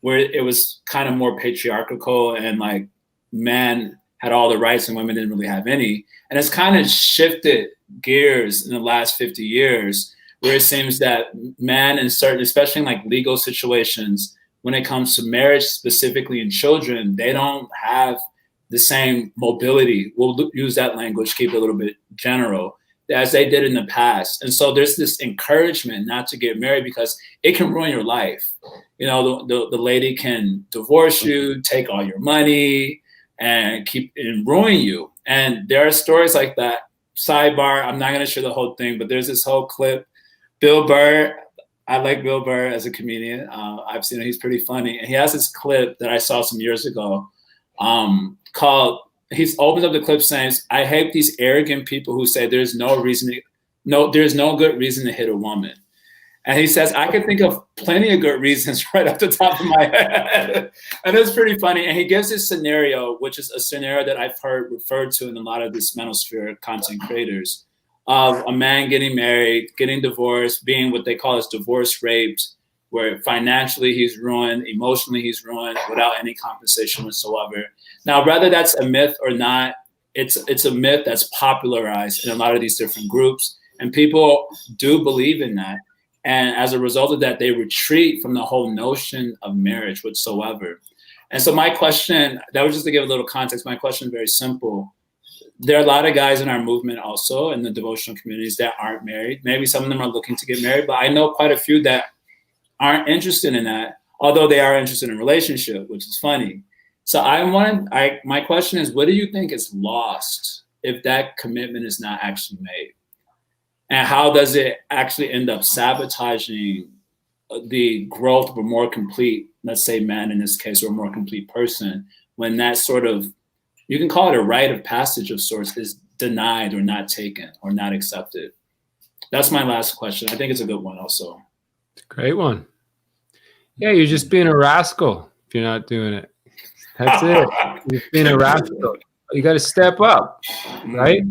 where it was kind of more patriarchal and like men had all the rights and women didn't really have any. And it's kind of shifted gears in the last 50 years where it seems that men in certain, especially in like legal situations, when it comes to marriage, specifically in children, they don't have the same mobility. We'll use that language, keep it a little bit general, as they did in the past. And so there's this encouragement not to get married because it can ruin your life. The lady can divorce you, take all your money, and ruin you. And there are stories like that. Sidebar, I'm not going to share the whole thing, but there's this whole clip. Bill Burr, I like Bill Burr as a comedian. I've seen him, he's pretty funny. And he has this clip that I saw some years ago called, he opens up the clip saying, I hate these arrogant people who say there's no good reason to hit a woman. And he says, I can think of plenty of good reasons right off the top of my head. And it's pretty funny. And he gives this scenario, which is a scenario that I've heard referred to in a lot of this manosphere content creators, of a man getting married, getting divorced, being what they call as divorce raped, where financially he's ruined, emotionally he's ruined without any compensation whatsoever. Now, whether that's a myth or not, it's a myth that's popularized in a lot of these different groups. And people do believe in that. And as a result of that, they retreat from the whole notion of marriage whatsoever. And so my question, that was just to give a little context. My question is very simple. There are a lot of guys in our movement also in the devotional communities that aren't married. Maybe some of them are looking to get married, but I know quite a few that aren't interested in that, although they are interested in a relationship, which is funny. So my question is, what do you think is lost if that commitment is not actually made? And how does it actually end up sabotaging the growth of a more complete, let's say man in this case, or a more complete person, when that sort of, you can call it a rite of passage of sorts, is denied or not taken or not accepted? That's my last question. I think it's a good one also. It's a great one. Yeah, you're just being a rascal if you're not doing it. That's it. You're just being a rascal. You got to step up, right?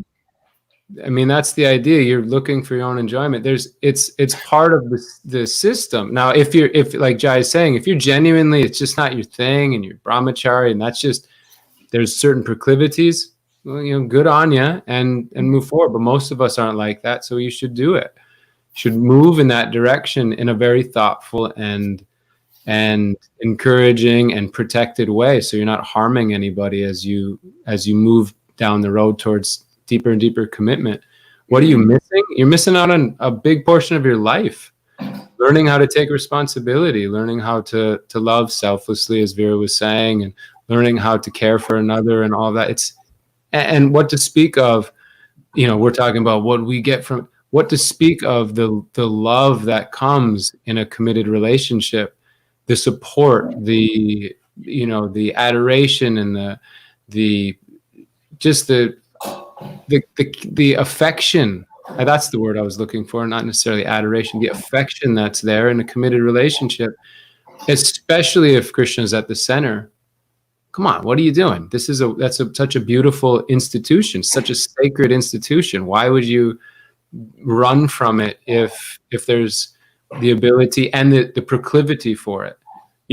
I mean, that's the idea. You're looking for your own enjoyment. It's part of the system. Now, if like Jai is saying, if you're genuinely, it's just not your thing, and you're brahmachari, and that's just, there's certain proclivities, well, good on you, and move forward. But most of us aren't like that, so you should do it. You should move in that direction in a very thoughtful and encouraging and protected way, so you're not harming anybody as you move down the road towards deeper and deeper commitment. What are you missing? You're missing out on a big portion of your life. Learning how to take responsibility, learning how to love selflessly, as Vera was saying, and learning how to care for another and all that. And what to speak of, we're talking about what we get from, what to speak of the love that comes in a committed relationship, the support, the adoration, and the affection. That's the word I was looking for, not necessarily adoration. The affection that's there in a committed relationship, especially if Krishna is at the center. Come on, what are you doing? That's such a beautiful institution, such a sacred institution. Why would you run from it if there's the ability and the proclivity for it?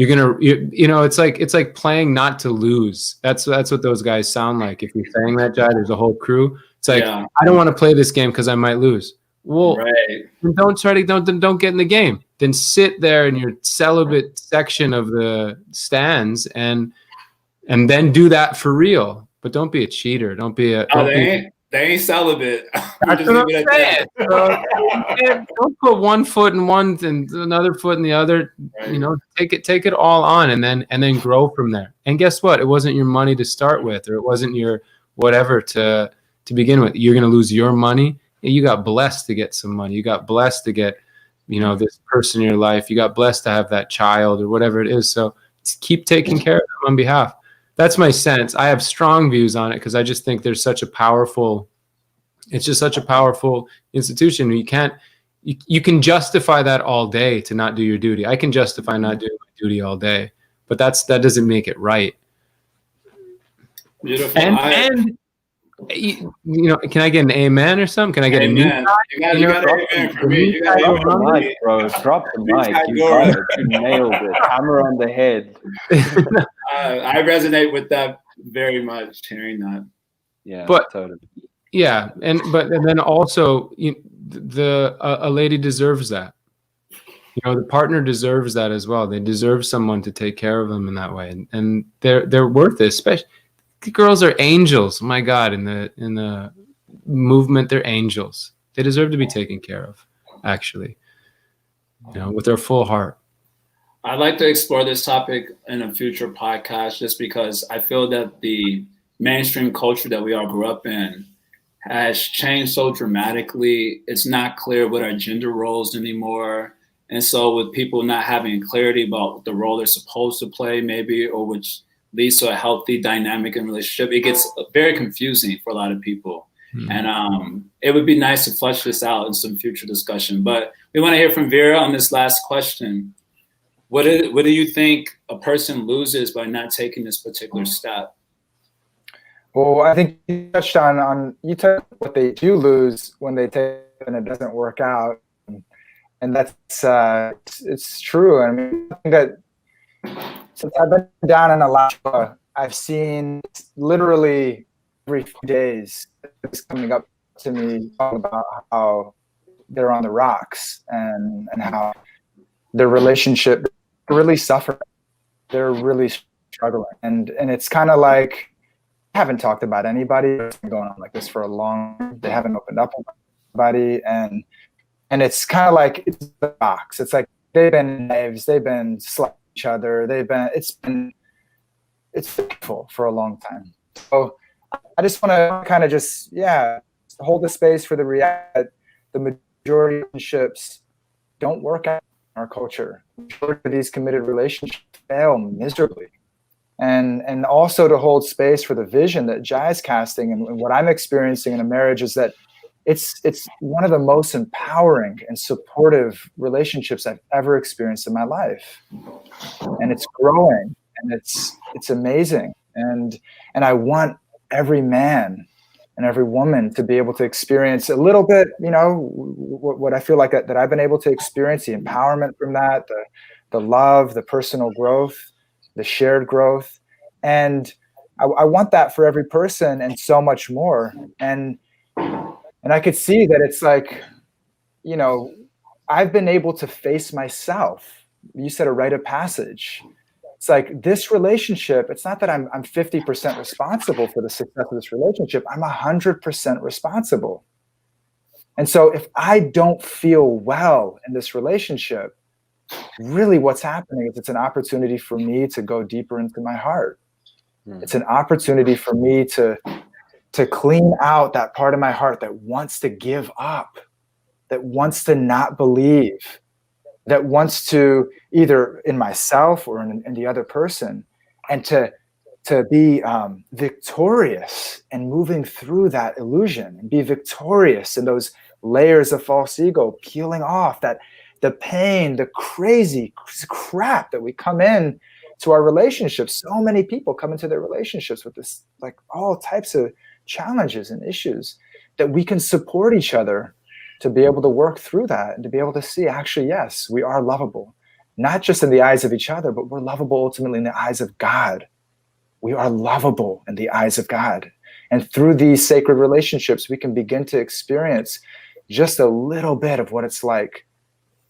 It's like playing not to lose. That's what those guys sound like. If you're saying that, Jai, there's a whole crew. It's like, I don't want to play this game because I might lose. Well, right. Don't get in the game. Then sit there in your celibate section of the stands and then do that for real. But don't be a cheater. Don't be a. They ain't celibate. That's what I'm saying. Don't put one foot in one and another foot in the other. Right. Take it all on, and then grow from there. And guess what? It wasn't your money to start with, or it wasn't your whatever to begin with. You're going to lose your money. You got blessed to get some money. You got blessed to get, this person in your life. You got blessed to have that child or whatever it is. So keep taking care of them on behalf. That's my sense. I have strong views on it because I just think there's such a powerful, it's just such a powerful institution. You can justify that all day to not do your duty. I can justify not doing my duty all day, but that doesn't make it right. Beautiful. And can I get an amen or something? Can I get amen. A new? You got an amen for me. You got drop the mic, bro. Drop the mic. You nailed it. Hammer on the head. I resonate with that very much. Hearing that. Yeah, but totally. Yeah, and then also a lady deserves that. The partner deserves that as well. They deserve someone to take care of them in that way, and they're worth it. Especially, the girls are angels. My God, in the movement, they're angels. They deserve to be taken care of, actually. With their full heart. I'd like to explore this topic in a future podcast, just because I feel that the mainstream culture that we all grew up in has changed so dramatically. It's not clear what our gender roles anymore. And so with people not having clarity about the role they're supposed to play, maybe, or which leads to a healthy dynamic in relationship, it gets very confusing for a lot of people. Mm-hmm. And it would be nice to flesh this out in some future discussion. But we want to hear from Vera on this last question. What do you think a person loses by not taking this particular step? Well, I think you touched on what they do lose when they take it and it doesn't work out, and that's it's true. I mean, I think that since I've been down in Alaska, I've seen literally every few days it's coming up to me talking about how they're on the rocks and how their relationship really suffering. They're really struggling. And it's kind of like, I haven't talked about anybody that's been going on like this for a long, they haven't opened up about anybody. And it's kind of like, it's the box. It's like, they've been knives, they've been slapping each other, it's painful for a long time. So I just want to kind of just hold the space for the reality. The majority of relationships don't work out in our culture. The majority of these committed relationships fail miserably. And also to hold space for the vision that Jai is casting and what I'm experiencing in a marriage is that it's one of the most empowering and supportive relationships I've ever experienced in my life. And it's growing and it's amazing. And I want every man and every woman to be able to experience a little bit, what I feel like that I've been able to experience, the empowerment from that, the love, the personal growth, the shared growth. And I want that for every person and so much more. And I could see that it's like, I've been able to face myself. You said a rite of passage. It's like this relationship, it's not that I'm 50% responsible for the success of this relationship. I'm 100% responsible. And so if I don't feel well in this relationship, really what's happening is it's an opportunity for me to go deeper into my heart. It's an opportunity for me to clean out that part of my heart that wants to give up, that wants to not believe, that wants to either in myself or in the other person, and to be victorious and moving through that illusion and be victorious in those layers of false ego, peeling off that the pain, the crazy crap that we come in to our relationships. So many people come into their relationships with this, like all types of challenges and issues, that we can support each other to be able to work through that and to be able to see, actually, yes, we are lovable, not just in the eyes of each other, but we're lovable ultimately in the eyes of God. We are lovable in the eyes of God. And through these sacred relationships, we can begin to experience just a little bit of what it's like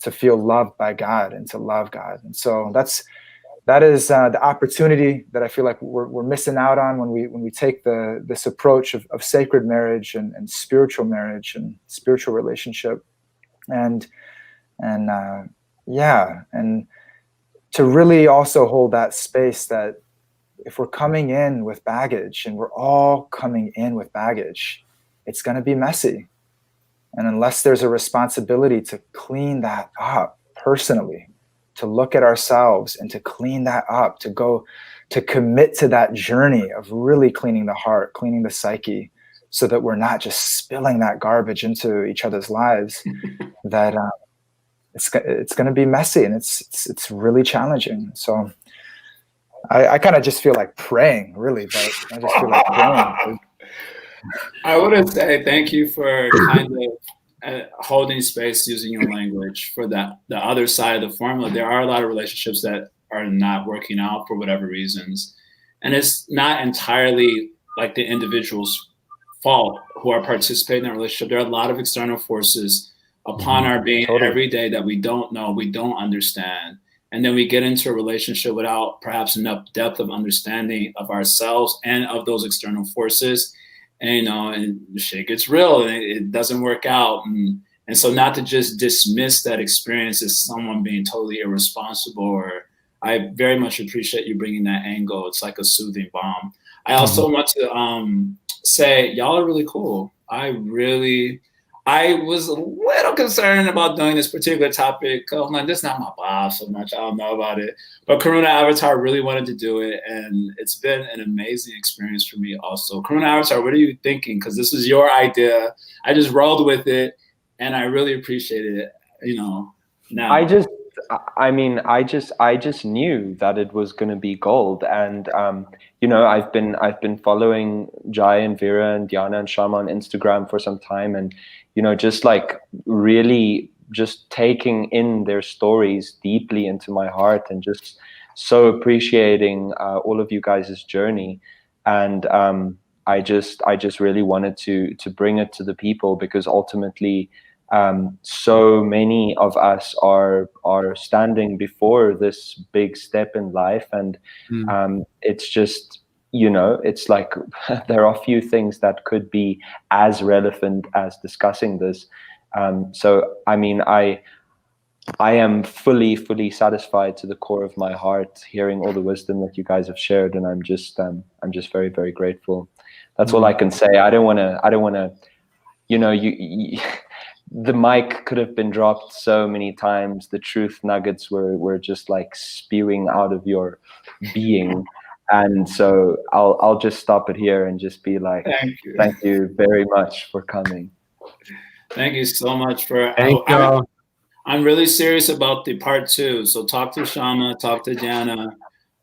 to feel loved by God and to love God. And so that is the opportunity that I feel like we're missing out on when we take this approach of sacred marriage and spiritual marriage and spiritual relationship, and to really also hold that space that if we're coming in with baggage, and we're all coming in with baggage, it's going to be messy. And unless there's a responsibility to clean that up personally, to look at ourselves and to clean that up, to commit to that journey of really cleaning the heart, cleaning the psyche, so that we're not just spilling that garbage into each other's lives, that it's going to be messy and it's really challenging. So I kind of just feel like praying, really, but I just feel like praying. I want to say thank you for kind of holding space using your language for the other side of the formula. There are a lot of relationships that are not working out for whatever reasons. And it's not entirely like the individual's fault who are participating in that relationship. There are a lot of external forces upon our being every day that we don't know, we don't understand. And then we get into a relationship without perhaps enough depth of understanding of ourselves and of those external forces. And, and the shit gets real and it doesn't work out. And so not to just dismiss that experience as someone being totally irresponsible, or I very much appreciate you bringing that angle. It's like a soothing balm. I also want to say, y'all are really cool. I was a little concerned about doing this particular topic. I'm like, this is not my boss so much. I don't know about it. But Karuna Avatar really wanted to do it. And it's been an amazing experience for me also. Karuna Avatar, what are you thinking? Because this was your idea. I just rolled with it. And I really appreciated it, now. I just knew that it was going to be gold. And, I've been following Jai and Vera and Diana and Shama on Instagram for some time. And, just like really just taking in their stories deeply into my heart and just so appreciating all of you guys' journey. And I just really wanted to bring it to the people, because ultimately so many of us are standing before this big step in life, and it's just, you know, it's like there are few things that could be as relevant as discussing this. So I mean, I am fully satisfied to the core of my heart hearing all the wisdom that you guys have shared, and I'm just very, very grateful. That's all I can say. I don't want to, you know, you the mic could have been dropped so many times. The truth nuggets were just like spewing out of your being. And so I'll just stop it here and just be like, thank you very much for coming. Thank you so much for. Thank you. I'm really serious about the part 2. So talk to Shama, talk to Jana.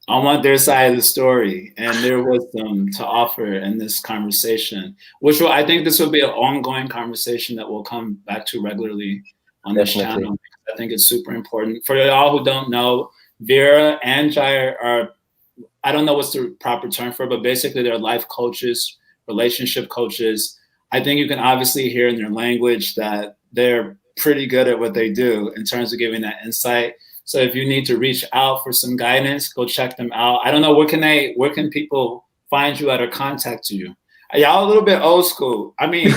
I want their side of the story and their wisdom to offer in this conversation, which I think this will be an ongoing conversation that we'll come back to regularly on this channel. I think it's super important. For y'all who don't know, Vera and Jai are, I don't know what's the proper term for it, but basically they're life coaches, relationship coaches. I think you can obviously hear in their language that they're pretty good at what they do in terms of giving that insight. So if you need to reach out for some guidance, go check them out. I don't know, where can people find you at or contact you? Y'all a little bit old school. I mean,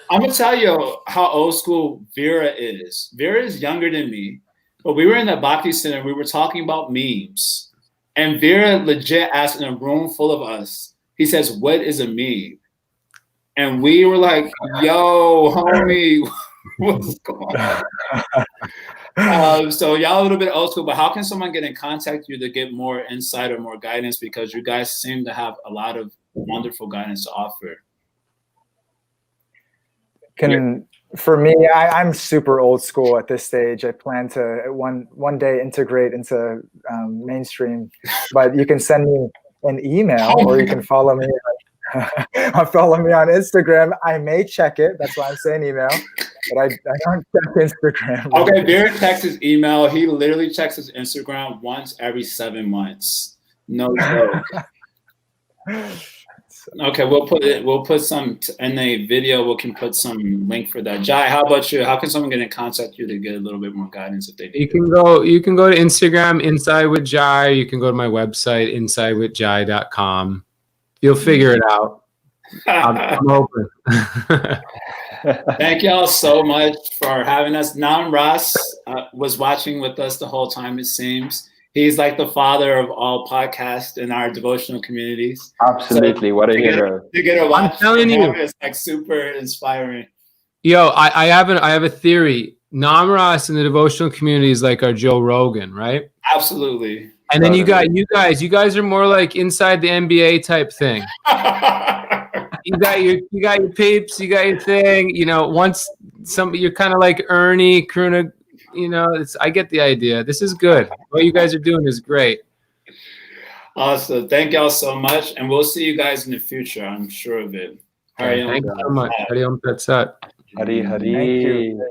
I'm gonna tell you how old school Vera is. Vera is younger than me, but we were in the Bhakti Center, we were talking about memes. And Vera legit asked in a room full of us, he says, what is a meme? And we were like, yo, homie, what's going on? So y'all a little bit old school, but how can someone get in contact with you to get more insight or more guidance? Because you guys seem to have a lot of wonderful guidance to offer. For me, I'm super old school at this stage. I plan to one day integrate into mainstream, but you can send me an email or you can follow me. Follow me on Instagram. I may check it. That's why I'm saying email, but I don't check Instagram. Okay, Vera checks his email. He literally checks his Instagram once every 7 months. No joke. Okay, we'll put some in the video. We can put some link for that. Jai, how about you? How can someone get in contact with you to get a little bit more guidance if they need? You can go to Instagram, Inside with Jai. You can go to my website, insidewithjai.com. You'll figure it out. I'm open. Thank y'all so much for having us. Nam Ras was watching with us the whole time, it seems. He's like the father of all podcasts in our devotional communities. Absolutely. So what a hero. To get a watch, I'm telling you, it's like super inspiring. Yo, I have a theory. Nam Ras in the devotional community is like our Joe Rogan, right? Absolutely. And then you guys are more like inside the NBA type thing. you got your peeps, you got your thing. You know, you're kind of like Ernie Kruna. You know, I get the idea. This is good. What you guys are doing is great. Awesome. Thank y'all so much, and we'll see you guys in the future. I'm sure of it. Thank you so much. Hari Om Tat Sat. Hari Hari. Thank you.